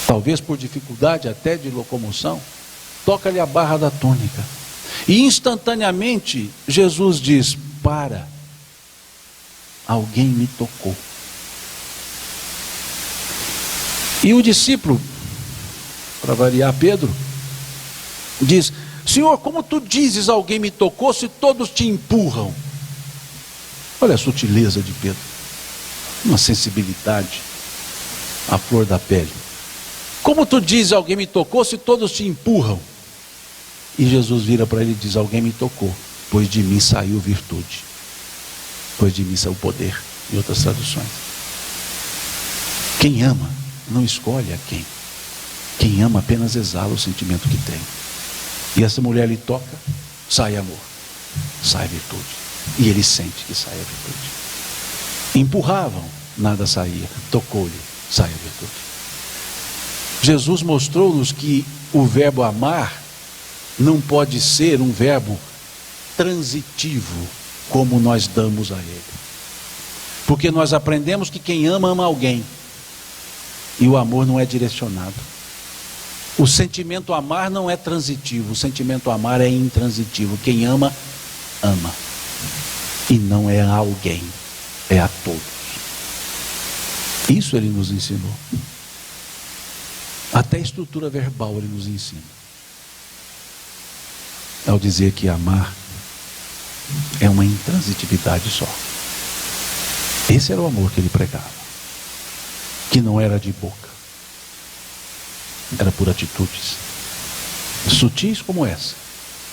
talvez por dificuldade até de locomoção, toca-lhe a barra da túnica, e instantaneamente Jesus diz, para, alguém me tocou. E o discípulo, para variar Pedro, diz, Senhor, como tu dizes alguém me tocou se todos te empurram? Olha a sutileza de Pedro, uma sensibilidade à flor da pele. Como tu dizes alguém me tocou se todos te empurram? E Jesus vira para ele e diz, alguém me tocou, pois de mim saiu virtude, pois de mim saiu poder, em outras traduções. Quem ama não escolhe a quem. Quem ama apenas exala o sentimento que tem. E essa mulher lhe toca, sai amor, sai virtude. E ele sente que sai a virtude. Empurravam, nada saía. Tocou-lhe, sai a virtude. Jesus mostrou-nos que o verbo amar não pode ser um verbo transitivo, como nós damos a ele. Porque nós aprendemos que quem ama, ama alguém. E o amor não é direcionado. O sentimento amar não é transitivo, o sentimento amar é intransitivo. Quem ama, ama. E não é a alguém, é a todos. Isso ele nos ensinou. Até a estrutura verbal ele nos ensina. Ao dizer que amar é uma intransitividade só. Esse era o amor que ele pregava. Que não era de boca, era por atitudes sutis como essa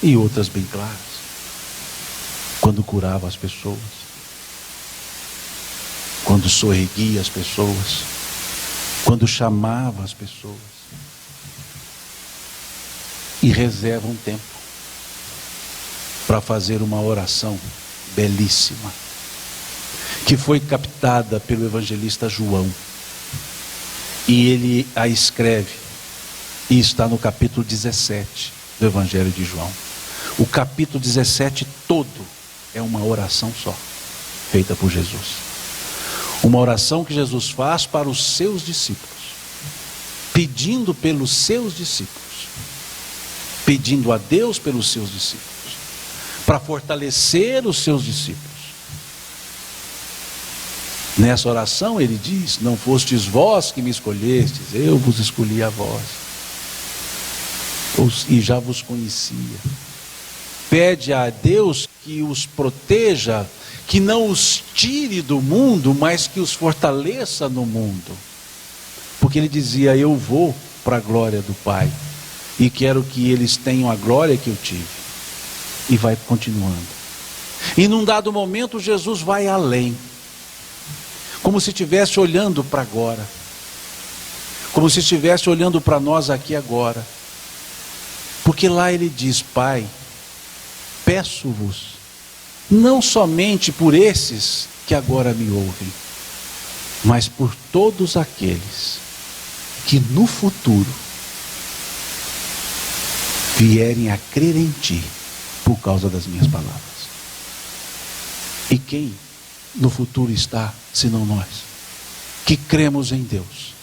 e outras bem claras, quando curava as pessoas, quando sorria as pessoas, quando chamava as pessoas. e reserva um tempo para fazer uma oração belíssima, que foi captada pelo evangelista João, e ele a escreve, e está no capítulo 17 do Evangelho de João. O capítulo 17 todo é uma oração só, feita por Jesus. Uma oração que Jesus faz para os seus discípulos, pedindo pelos seus discípulos, pedindo a Deus pelos seus discípulos, para fortalecer os seus discípulos. Nessa oração ele diz: não fostes vós que me escolhestes, eu vos escolhi a vós, e já vos conhecia. Pede a Deus que os proteja, que não os tire do mundo, mas que os fortaleça no mundo. Porque ele dizia: eu vou para a glória do Pai, e quero que eles tenham a glória que eu tive. E vai continuando. E num dado momento Jesus vai além, como se estivesse olhando para agora, como se estivesse olhando para nós aqui agora. Porque lá ele diz: Pai, peço-vos, não somente por esses que agora me ouvem, mas por todos aqueles que no futuro vierem a crer em Ti por causa das minhas palavras. E quem no futuro está, senão nós, que cremos em Deus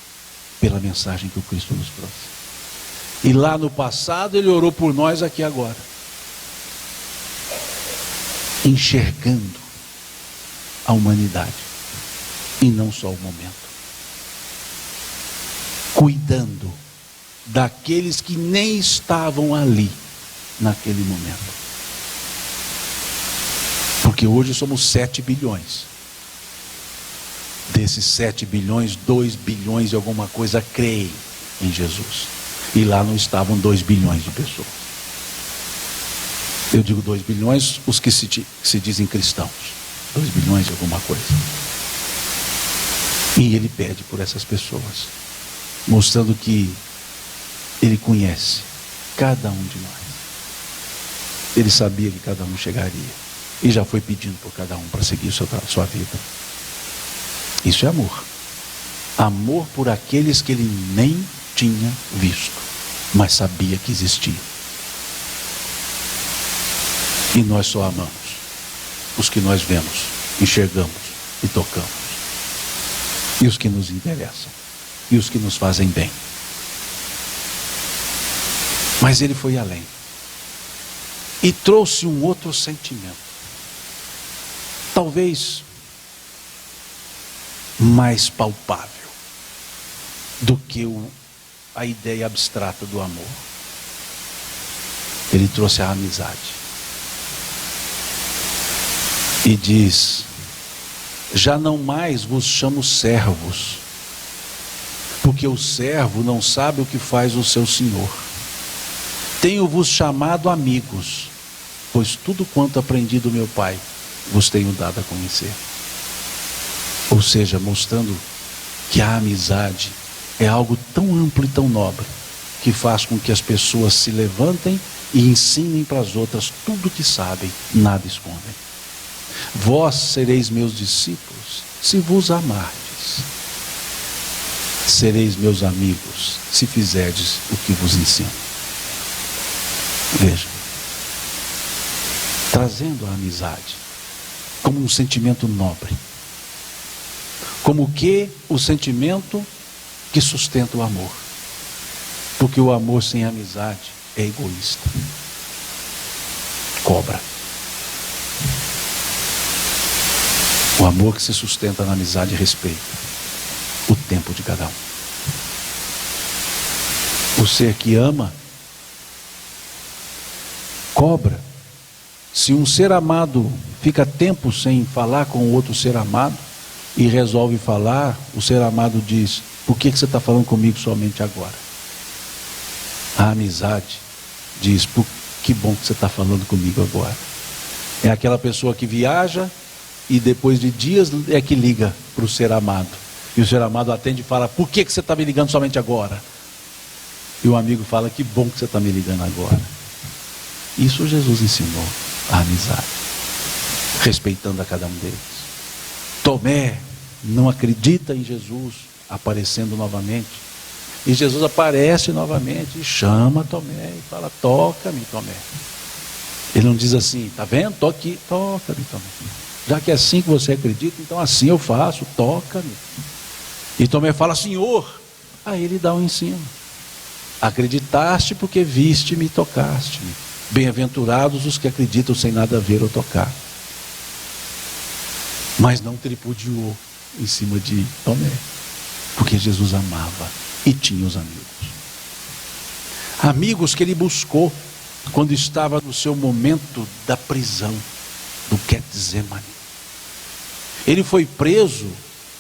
pela mensagem que o Cristo nos trouxe. E lá no passado ele orou por nós aqui agora, enxergando a humanidade e não só o momento, cuidando daqueles que nem estavam ali naquele momento. Porque hoje somos 7 bilhões. Desses 7 bilhões, 2 bilhões e alguma coisa creem em Jesus. E lá não estavam 2 bilhões de pessoas. Eu digo 2 bilhões, os que se dizem cristãos. 2 bilhões e alguma coisa. E ele pede por essas pessoas, mostrando que ele conhece cada um de nós. Ele sabia que cada um chegaria. E já foi pedindo por cada um para seguir sua vida. Isso é amor. Amor por aqueles que ele nem tinha visto, mas sabia que existiam. E nós só amamos os que nós vemos, enxergamos e tocamos. E os que nos interessam. E os que nos fazem bem. Mas ele foi além. E trouxe um outro sentimento. Talvez mais palpável do que a ideia abstrata do amor. Ele trouxe a amizade. E diz: já não mais vos chamo servos, porque o servo não sabe o que faz o seu senhor. Tenho-vos chamado amigos, pois tudo quanto aprendi do meu Pai vos tenho dado a conhecer. Ou seja, mostrando que a amizade é algo tão amplo e tão nobre, que faz com que as pessoas se levantem e ensinem para as outras tudo o que sabem, nada escondem. Vós sereis meus discípulos se vos amardes. Sereis meus amigos se fizerdes o que vos ensino. Veja, trazendo a amizade como um sentimento nobre, como que o sentimento que sustenta o amor, porque o amor sem amizade é egoísta, cobra. O amor que se sustenta na amizade respeita o tempo de cada um. O ser que ama cobra. Se um ser amado fica tempo sem falar com o outro ser amado e resolve falar, o ser amado diz: por que você está falando comigo somente agora? A amizade diz: que bom que você está falando comigo agora. É aquela pessoa que viaja e depois de dias é que liga para o ser amado. E o ser amado atende e fala: por que você está me ligando somente agora? E o amigo fala: que bom que você está me ligando agora. Isso Jesus ensinou, a amizade, respeitando a cada um deles. Tomé não acredita em Jesus aparecendo novamente. E Jesus aparece novamente e chama Tomé e fala: toca-me, Tomé. Ele não diz assim: está vendo? Estou aqui, toca-me, Tomé. Já que é assim que você acredita, então assim eu faço, toca-me. E Tomé fala: Senhor. Aí ele dá um ensino: acreditaste porque viste-me e tocaste-me. Bem-aventurados os que acreditam sem nada ver ou tocar. Mas não tripudiou em cima de Tomé, porque Jesus amava e tinha os amigos. Amigos que ele buscou quando estava no seu momento da prisão, do Getsemane. Ele foi preso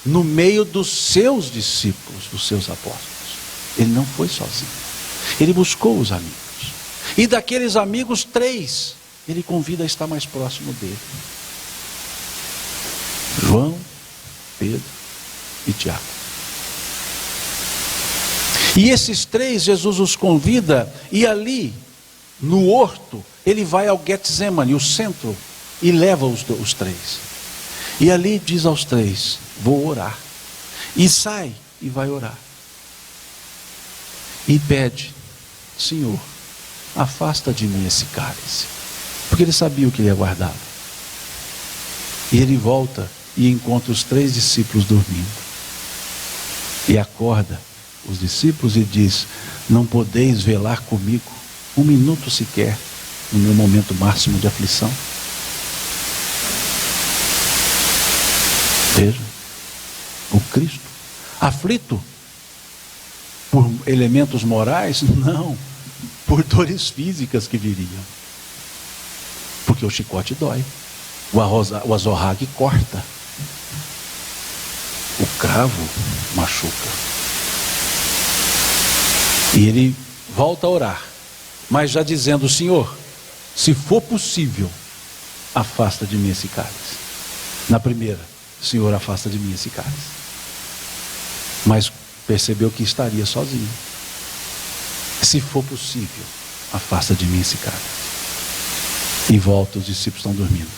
no meio dos seus discípulos, dos seus apóstolos. Ele não foi sozinho. Ele buscou os amigos. E daqueles amigos, 3, ele convida a estar mais próximo dele: João, Pedro e Tiago. E esses 3, Jesus os convida, e ali, no horto, ele vai ao Getsemane, o centro, e leva os 3. E ali diz aos 3: vou orar. E sai e vai orar. E pede: Senhor, afasta de mim esse cálice. Porque ele sabia o que ele aguardava. E ele volta e encontra os 3 discípulos dormindo. E acorda os discípulos e diz: não podeis velar comigo 1 minuto sequer, no meu momento máximo de aflição? Veja, o Cristo, aflito por elementos morais? Não, por dores físicas que viriam. Porque o chicote dói, o azorrague corta, o cravo machuca. E ele volta a orar, mas já dizendo: Senhor, se for possível, afasta de mim esse cálice. Na primeira: Senhor, afasta de mim esse cálice. Mas percebeu que estaria sozinho. Se for possível, afasta de mim esse cálice. E volta, os discípulos estão dormindo.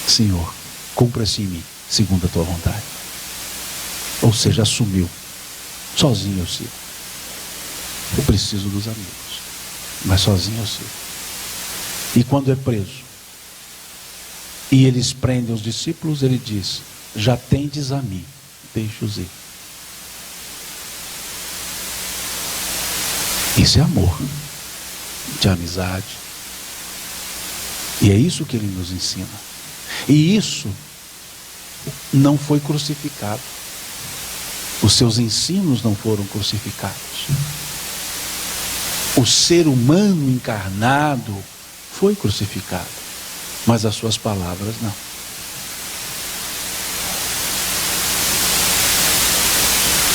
Senhor, cumpra-se em mim segundo a tua vontade. Ou seja, assumiu: sozinho eu sigo. Eu preciso dos amigos, mas sozinho eu sigo. E quando é preso e eles prendem os discípulos, ele diz: já tendes a mim, deixa-os ir. Isso é amor, de amizade. E é isso que ele nos ensina. E isso não foi crucificado. Os seus ensinos não foram crucificados. O ser humano encarnado foi crucificado, mas as suas palavras não.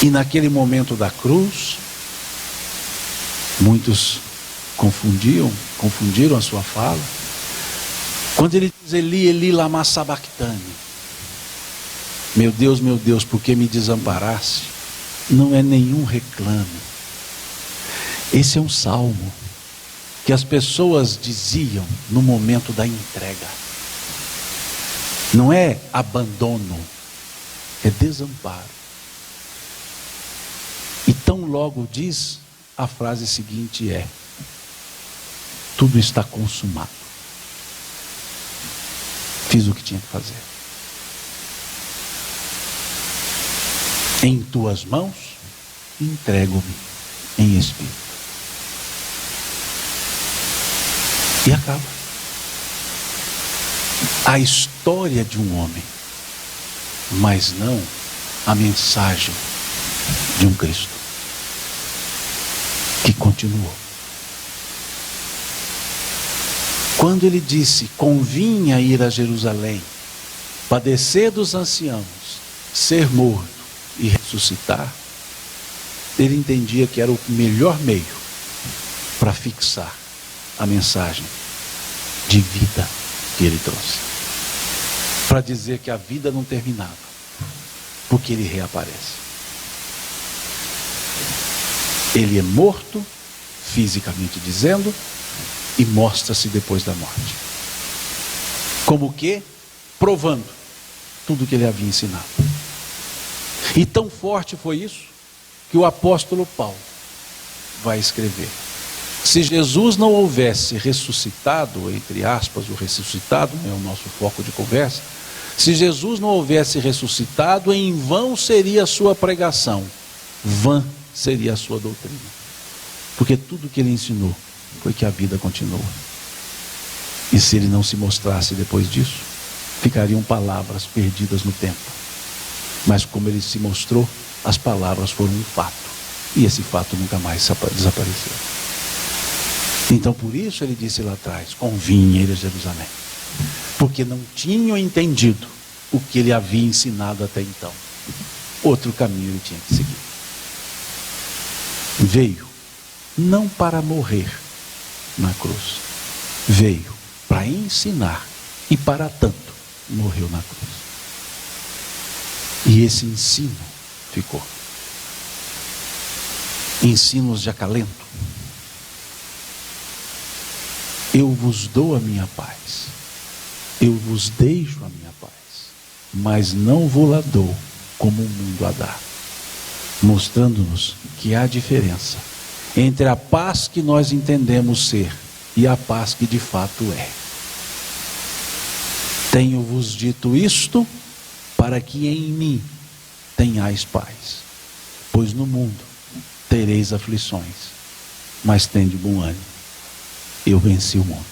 E naquele momento da cruz, muitos confundiram a sua fala. Quando ele diz: Eli, Eli, lama sabachthani, meu Deus, por que me desamparaste? Não é nenhum reclame. Esse é um salmo que as pessoas diziam no momento da entrega. Não é abandono, é desamparo. E tão logo diz, a frase seguinte é: tudo está consumado. Fiz o que tinha que fazer. Em tuas mãos entrego-me em espírito. E acaba. A história de um homem, mas não a mensagem de um Cristo que continuou. Quando ele disse: convinha ir a Jerusalém, padecer dos anciãos, ser morto e ressuscitar, ele entendia que era o melhor meio para fixar a mensagem de vida que ele trouxe, para dizer que a vida não terminava, porque ele reaparece. Ele é morto, fisicamente dizendo, e mostra-se depois da morte. Como que? Provando tudo que ele havia ensinado. E tão forte foi isso, que o apóstolo Paulo vai escrever: se Jesus não houvesse ressuscitado, entre aspas, o ressuscitado, é o nosso foco de conversa, se Jesus não houvesse ressuscitado, em vão seria a sua pregação, vã seria a sua doutrina. Porque tudo que ele ensinou foi que a vida continua. E se ele não se mostrasse depois disso, ficariam palavras perdidas no tempo. Mas como ele se mostrou, as palavras foram um fato. E esse fato nunca mais desapareceu. Então por isso ele disse lá atrás: convinha ir a Jerusalém. Porque não tinham entendido o que ele havia ensinado até então. Outro caminho ele tinha que seguir. Veio não para morrer na cruz, veio para ensinar, e para tanto morreu na cruz. E esse ensino ficou. Ensinos de acalento. Eu vos dou a minha paz, eu vos deixo a minha paz, mas não vou-la dou como o mundo a dá. Mostrando-nos que há diferença entre a paz que nós entendemos ser e a paz que de fato é. Tenho-vos dito isto para que em mim tenhais paz, pois no mundo tereis aflições, mas tende bom ânimo, eu venci o mundo.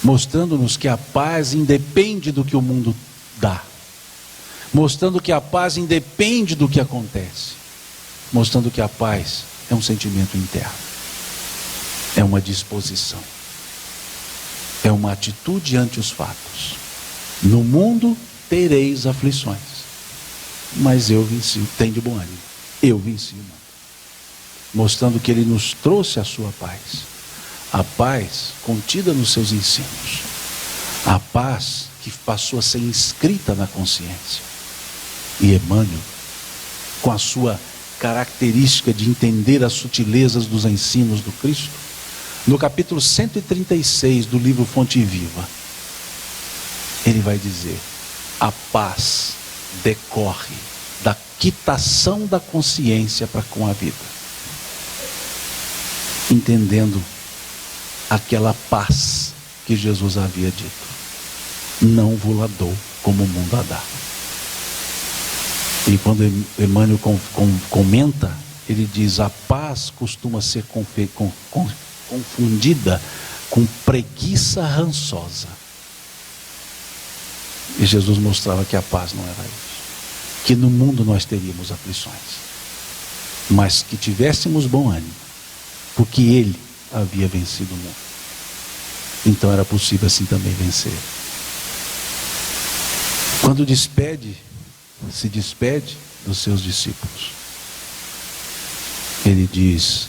Mostrando-nos que a paz independe do que o mundo dá, mostrando que a paz independe do que acontece, mostrando que a paz é um sentimento interno, é uma disposição, é uma atitude ante os fatos. No mundo tereis aflições, mas eu venci, tende bom ânimo, eu venci o mundo. Mostrando que ele nos trouxe a sua paz, a paz contida nos seus ensinos, a paz que passou a ser inscrita na consciência. E Emmanuel, com a sua característica de entender as sutilezas dos ensinos do Cristo, no capítulo 136 do livro Fonte Viva, ele vai dizer: a paz decorre da quitação da consciência para com a vida. Entendendo aquela paz que Jesus havia dito: não vou-la dou como o mundo a dá. E quando Emmanuel comenta, ele diz: a paz costuma ser confundida com preguiça rançosa. E Jesus mostrava que a paz não era isso, que no mundo nós teríamos aflições, mas que tivéssemos bom ânimo, porque ele havia vencido o mundo. Então era possível assim também vencer. Quando se despede dos seus discípulos, ele diz: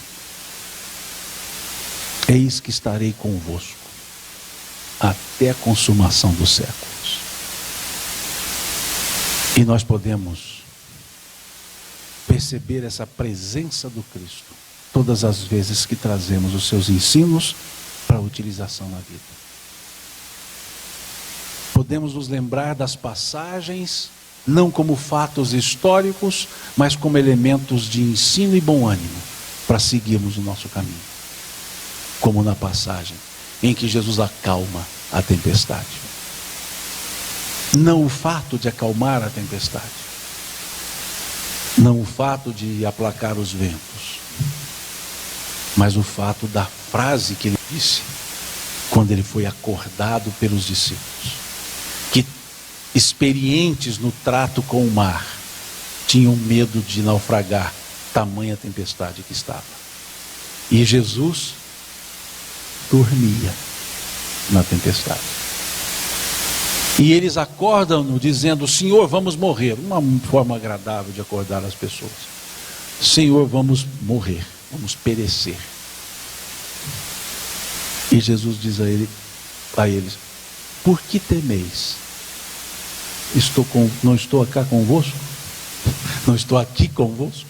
eis que estarei convosco até a consumação dos séculos. E nós podemos perceber essa presença do Cristo todas as vezes que trazemos os seus ensinos para a utilização na vida. Podemos nos lembrar das passagens, não como fatos históricos, mas como elementos de ensino e bom ânimo para seguirmos o nosso caminho. Como na passagem em que Jesus acalma a tempestade. Não o fato de acalmar a tempestade, não o fato de aplacar os ventos, mas o fato da frase que ele disse quando ele foi acordado pelos discípulos, que, experientes no trato com o mar, tinham medo de naufragar, tamanha tempestade que estava. E Jesus dormia na tempestade. E eles acordam-no dizendo: Senhor, vamos morrer. Uma forma agradável de acordar as pessoas. Senhor, vamos morrer, vamos perecer. E Jesus diz a eles: por que temeis? Não estou aqui convosco?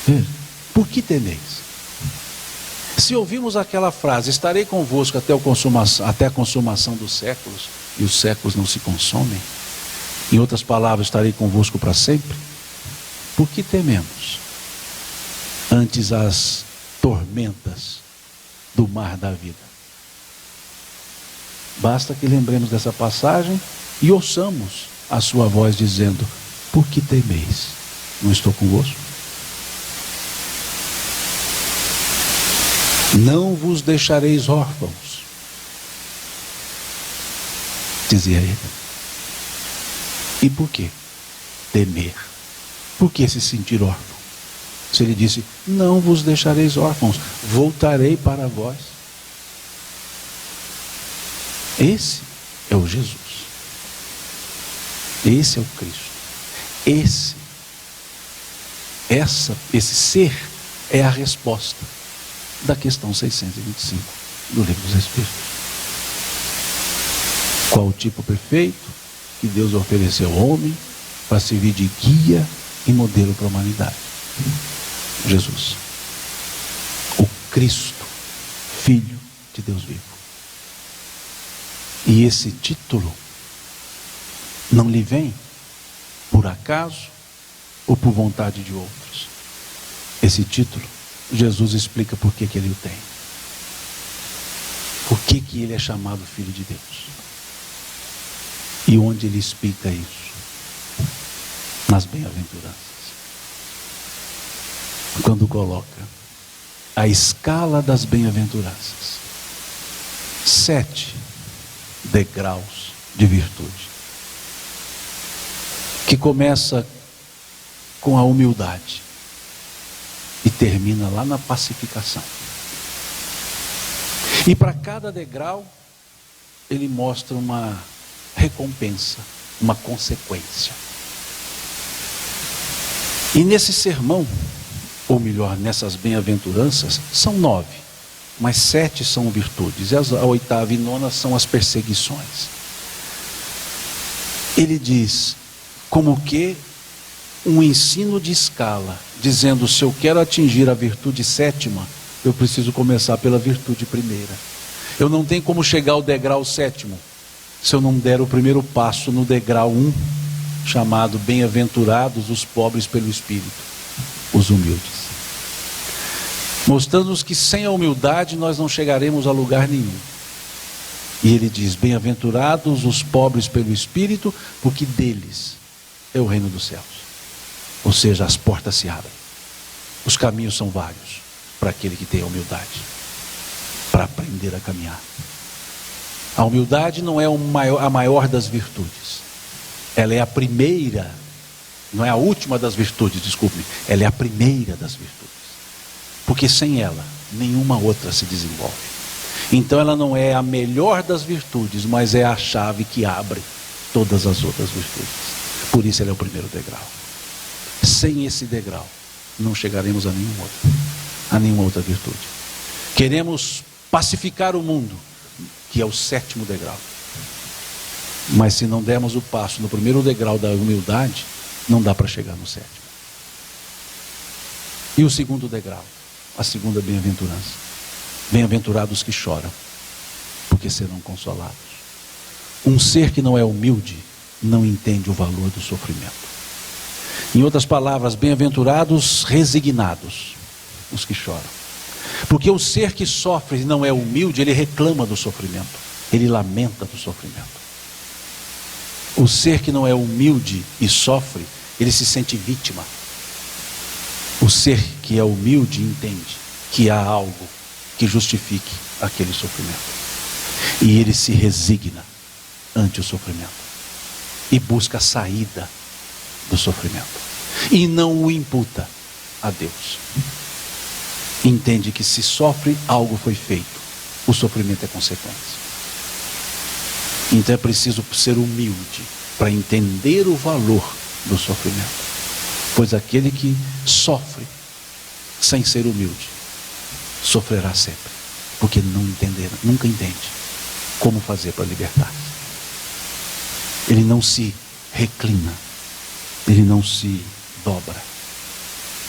Veja, por que temeis? Se ouvimos aquela frase, estarei convosco até a consumação dos séculos, e os séculos não se consomem, em outras palavras, estarei convosco para sempre, por que tememos? Antes as tormentas do mar da vida. Basta que lembremos dessa passagem e ouçamos a sua voz dizendo: por que temeis? Não estou convosco? Não vos deixareis órfãos, dizia ele. E por que temer? Por que se sentir órfão? Se ele disse: não vos deixareis órfãos, voltarei para vós. Esse é o Jesus. Esse é o Cristo. Esse ser é a resposta da questão 625 do Livro dos Espíritos. Qual o tipo perfeito que Deus ofereceu ao homem para servir de guia e modelo para a humanidade? Jesus, o Cristo, Filho de Deus vivo. E esse título não lhe vem por acaso ou por vontade de outros. Esse título, Jesus explica por que ele o tem. Por que ele é chamado Filho de Deus. E onde ele explica isso? Nas bem-aventuranças. Quando coloca a escala das bem-aventuranças. 7 degraus de virtude. Que começa com a humildade e termina lá na pacificação. E para cada degrau, ele mostra uma recompensa, uma consequência. E nesse sermão, ou melhor, nessas bem-aventuranças, são 9, mas 7 são virtudes, e a 8ª e 9ª são as perseguições. Ele diz, como que um ensino de escala, dizendo: se eu quero atingir a virtude 7ª, eu preciso começar pela virtude 1ª. Eu não tenho como chegar ao degrau 7º, se eu não der o primeiro passo no degrau 1, chamado bem-aventurados os pobres pelo Espírito, os humildes. Mostrando-nos que sem a humildade nós não chegaremos a lugar nenhum. E ele diz: bem-aventurados os pobres pelo Espírito, porque deles é o reino dos céus. Ou seja, as portas se abrem. Os caminhos são vários para aquele que tem a humildade, para aprender a caminhar. A humildade não é a maior das virtudes. Ela é a primeira, não é a última das virtudes, desculpe-me. Ela é a primeira das virtudes. Porque sem ela, nenhuma outra se desenvolve. Então ela não é a melhor das virtudes, mas é a chave que abre todas as outras virtudes. Por isso ela é o primeiro degrau. Sem esse degrau, não chegaremos a nenhuma outra virtude. Queremos pacificar o mundo, que é o 7º degrau. Mas se não dermos o passo no primeiro degrau da humildade, não dá para chegar no 7º. E o 2º degrau, a 2ª bem-aventurança. Bem-aventurados que choram, porque serão consolados. Um ser que não é humilde, não entende o valor do sofrimento. Em outras palavras, bem-aventurados resignados, os que choram. Porque o ser que sofre e não é humilde, ele reclama do sofrimento, ele lamenta do sofrimento. O ser que não é humilde e sofre, ele se sente vítima. O ser que é humilde entende que há algo que justifique aquele sofrimento. E ele se resigna ante o sofrimento. E busca a saída do sofrimento. E não o imputa a Deus. Entende que se sofre, algo foi feito. O sofrimento é consequência. Então é preciso ser humilde para entender o valor do sofrimento. Pois aquele que sofre sem ser humilde, sofrerá sempre. Porque nunca entende como fazer para libertar-se. Ele não se reclina, ele não se dobra,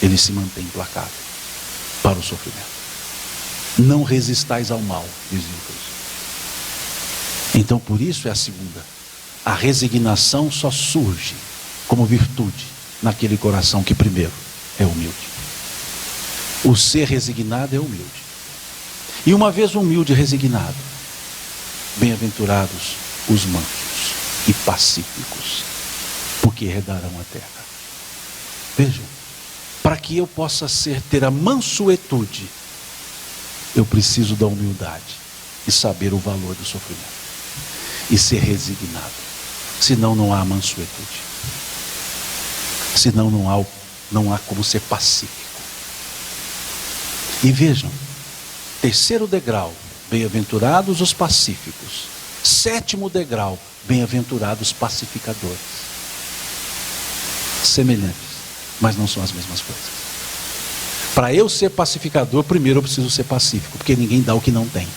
ele se mantém implacável para o sofrimento. Não resistais ao mal, dizia Cristo. Então por isso é a segunda. A resignação só surge como virtude naquele coração que primeiro é humilde. O ser resignado é humilde. E uma vez humilde e resignado, bem-aventurados os mansos e pacíficos, porque herdarão a terra. Vejam, para que eu possa ter a mansuetude, eu preciso da humildade e saber o valor do sofrimento e ser resignado. Senão não há mansuetude. Senão não há como ser pacífico. E vejam, terceiro degrau, bem-aventurados os pacíficos. Sétimo degrau, bem-aventurados pacificadores. Semelhantes, mas não são as mesmas coisas. Para eu ser pacificador, primeiro eu preciso ser pacífico, porque ninguém dá o que não tem.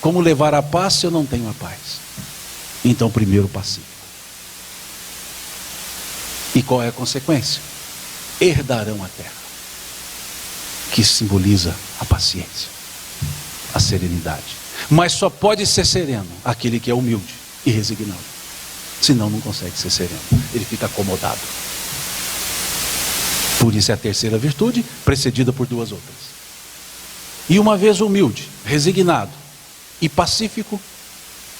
Como levar a paz se eu não tenho a paz? Então primeiro pacífico. E qual é a consequência? Herdarão a terra, que simboliza a paciência, a serenidade. Mas só pode ser sereno aquele que é humilde e resignado. Senão não consegue ser sereno, ele fica acomodado. Por isso é a terceira virtude, precedida por duas outras. E uma vez humilde, resignado e pacífico,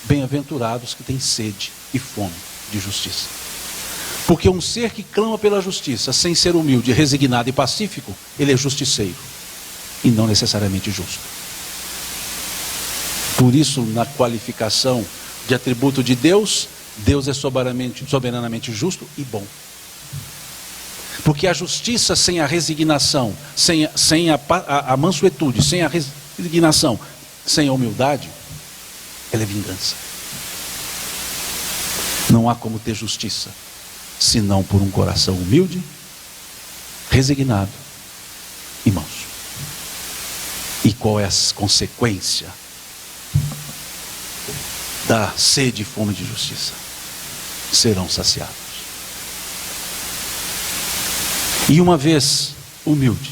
bem-aventurados que têm sede e fome de justiça. Porque um ser que clama pela justiça, sem ser humilde, resignado e pacífico, ele é justiceiro e não necessariamente justo. Por isso, na qualificação de atributo de Deus, Deus é soberanamente justo e bom. Porque a justiça sem a resignação, sem a mansuetude, sem a resignação, sem a humildade, ela é vingança. Não há como ter justiça senão por um coração humilde, resignado e manso. E qual é a consequência da sede e fome de justiça? Serão saciados. E uma vez humilde,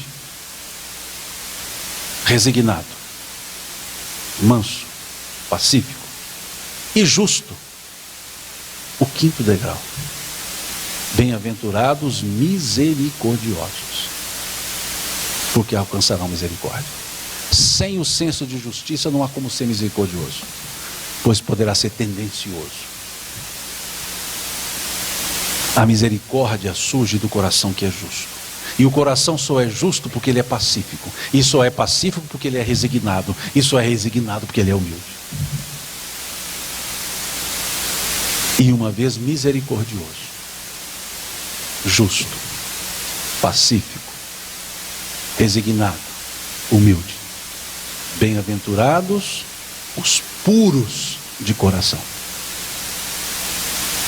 resignado, manso, pacífico e justo, o quinto degrau, bem-aventurados misericordiosos, porque alcançarão misericórdia. Sem o senso de justiça não há como ser misericordioso, pois poderá ser tendencioso. A misericórdia surge do coração que é justo. E o coração só é justo porque ele é pacífico. E só é pacífico porque ele é resignado. E só é resignado porque ele é humilde. E uma vez misericordioso, justo, pacífico, resignado, humilde. Bem-aventurados os puros de coração.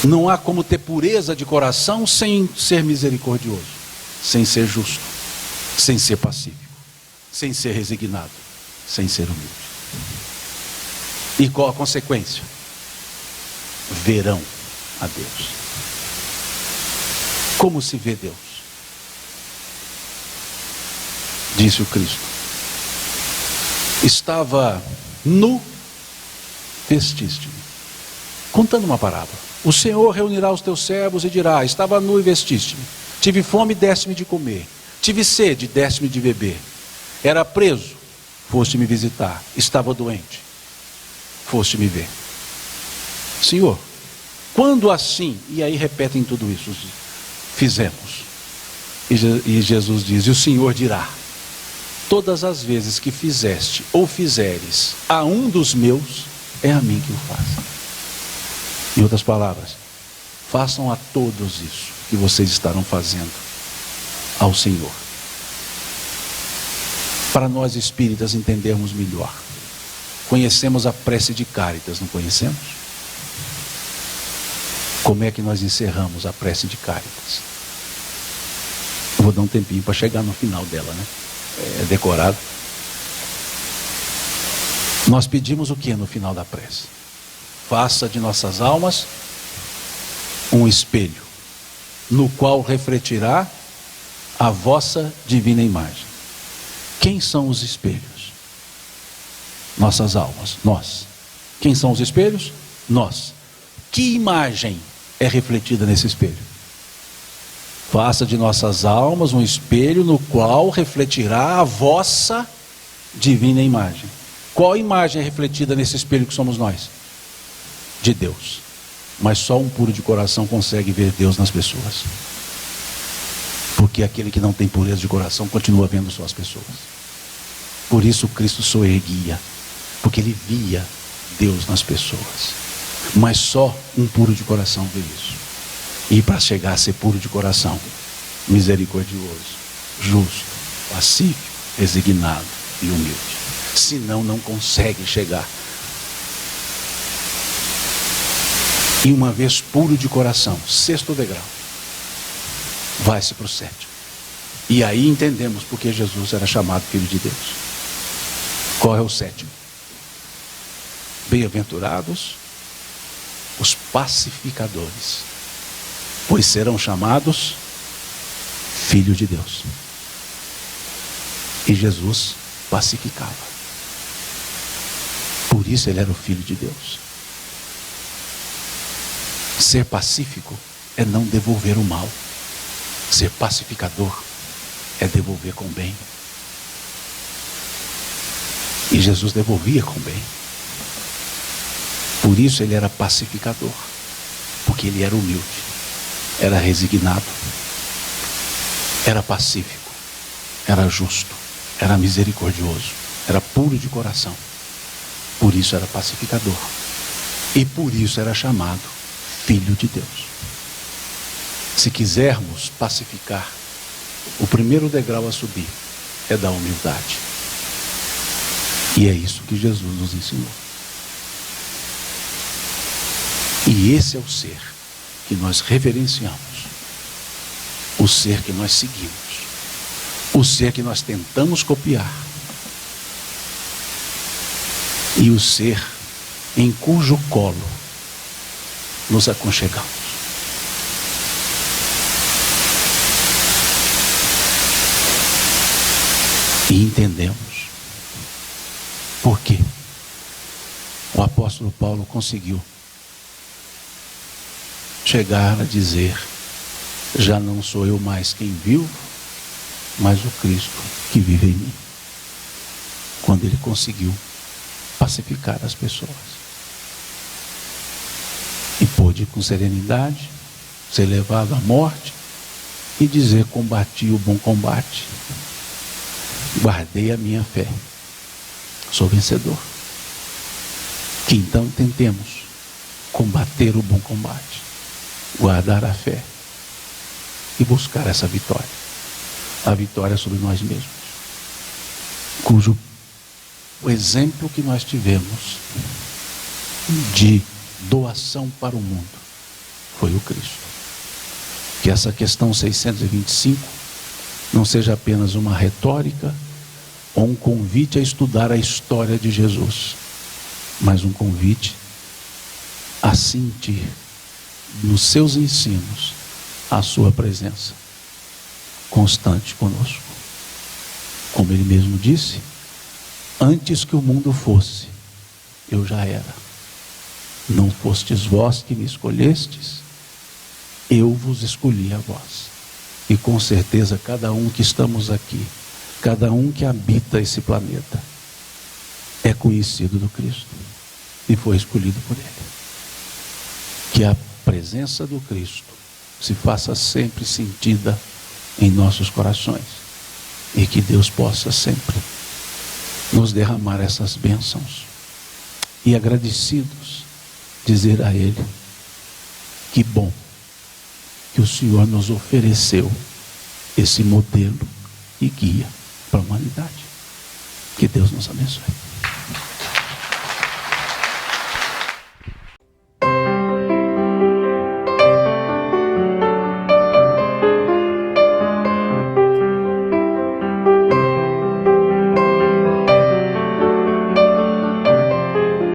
Não há como ter pureza de coração sem ser misericordioso, sem ser justo, sem ser pacífico, sem ser resignado, sem ser humilde. E qual a consequência? Verão a Deus. Como se vê Deus? Disse o Cristo: estava nu, vestiste-me. Contando uma parábola. O Senhor reunirá os teus servos e dirá: estava nu e vestiste-me. Tive fome, deste-me de comer. Tive sede, deste-me de beber. Era preso, foste me visitar. Estava doente, foste me ver. Senhor, quando assim, e aí repetem tudo isso, fizemos. E Jesus diz: e o Senhor dirá: todas as vezes que fizeste ou fizeres a um dos meus, é a mim que o faz. Em outras palavras, façam a todos isso que vocês estarão fazendo ao Senhor. Para nós espíritas entendermos melhor, conhecemos a prece de Cáritas, não conhecemos? Como é que nós encerramos a prece de Cáritas? Eu vou dar um tempinho para chegar no final dela, né? É decorado. Nós pedimos o que no final da prece? Faça de nossas almas um espelho, no qual refletirá a vossa divina imagem. Quem são os espelhos? Nossas almas, nós. Quem são os espelhos? Nós. Que imagem é refletida nesse espelho? Faça de nossas almas um espelho no qual refletirá a vossa divina imagem. Qual imagem é refletida nesse espelho que somos nós? De Deus. Mas só um puro de coração consegue ver Deus nas pessoas. Porque aquele que não tem pureza de coração continua vendo só as pessoas. Por isso Cristo soerguia, porque ele via Deus nas pessoas. Mas só um puro de coração vê isso. E para chegar a ser puro de coração, misericordioso, justo, pacífico, resignado e humilde. Senão não consegue chegar. E uma vez puro de coração, 6º degrau, vai-se para o 7º. E aí entendemos porque Jesus era chamado Filho de Deus. Qual é o 7º? Bem-aventurados os pacificadores, pois serão chamados Filho de Deus. E Jesus pacificava. Por isso ele era o Filho de Deus. Ser pacífico é não devolver o mal. Ser pacificador é devolver com bem. E Jesus devolvia com bem. Por isso ele era pacificador. Porque ele era humilde, era resignado, era pacífico, era justo, era misericordioso, era puro de coração. Por isso era pacificador. E por isso era chamado Filho de Deus. Se quisermos pacificar, o primeiro degrau a subir é da humildade. E é isso que Jesus nos ensinou. E esse é o ser que nós reverenciamos, o ser que nós seguimos, o ser que nós tentamos copiar, e o ser em cujo colo nos aconchegamos. E entendemos por quê o apóstolo Paulo conseguiu chegar a dizer: já não sou eu mais quem vivo, mas o Cristo que vive em mim. Quando ele conseguiu pacificar as pessoas e pôde com serenidade ser levado à morte e dizer: combati o bom combate, guardei a minha fé, sou vencedor. Que então tentemos combater o bom combate, guardar a fé e buscar essa vitória, a vitória sobre nós mesmos, cujo o exemplo que nós tivemos de doação para o mundo foi o Cristo. Que essa questão 625 não seja apenas uma retórica ou um convite a estudar a história de Jesus, mas um convite a sentir nos seus ensinos a sua presença constante conosco. Como ele mesmo disse: antes que o mundo fosse, eu já era. Não fostes vós que me escolhestes, eu vos escolhi a vós. E com certeza cada um que estamos aqui, cada um que habita esse planeta, é conhecido do Cristo e foi escolhido por ele. Que a presença do Cristo se faça sempre sentida em nossos corações e que Deus possa sempre nos derramar essas bênçãos e, agradecidos, dizer a Ele: que bom que o Senhor nos ofereceu esse modelo e guia para a humanidade. Que Deus nos abençoe.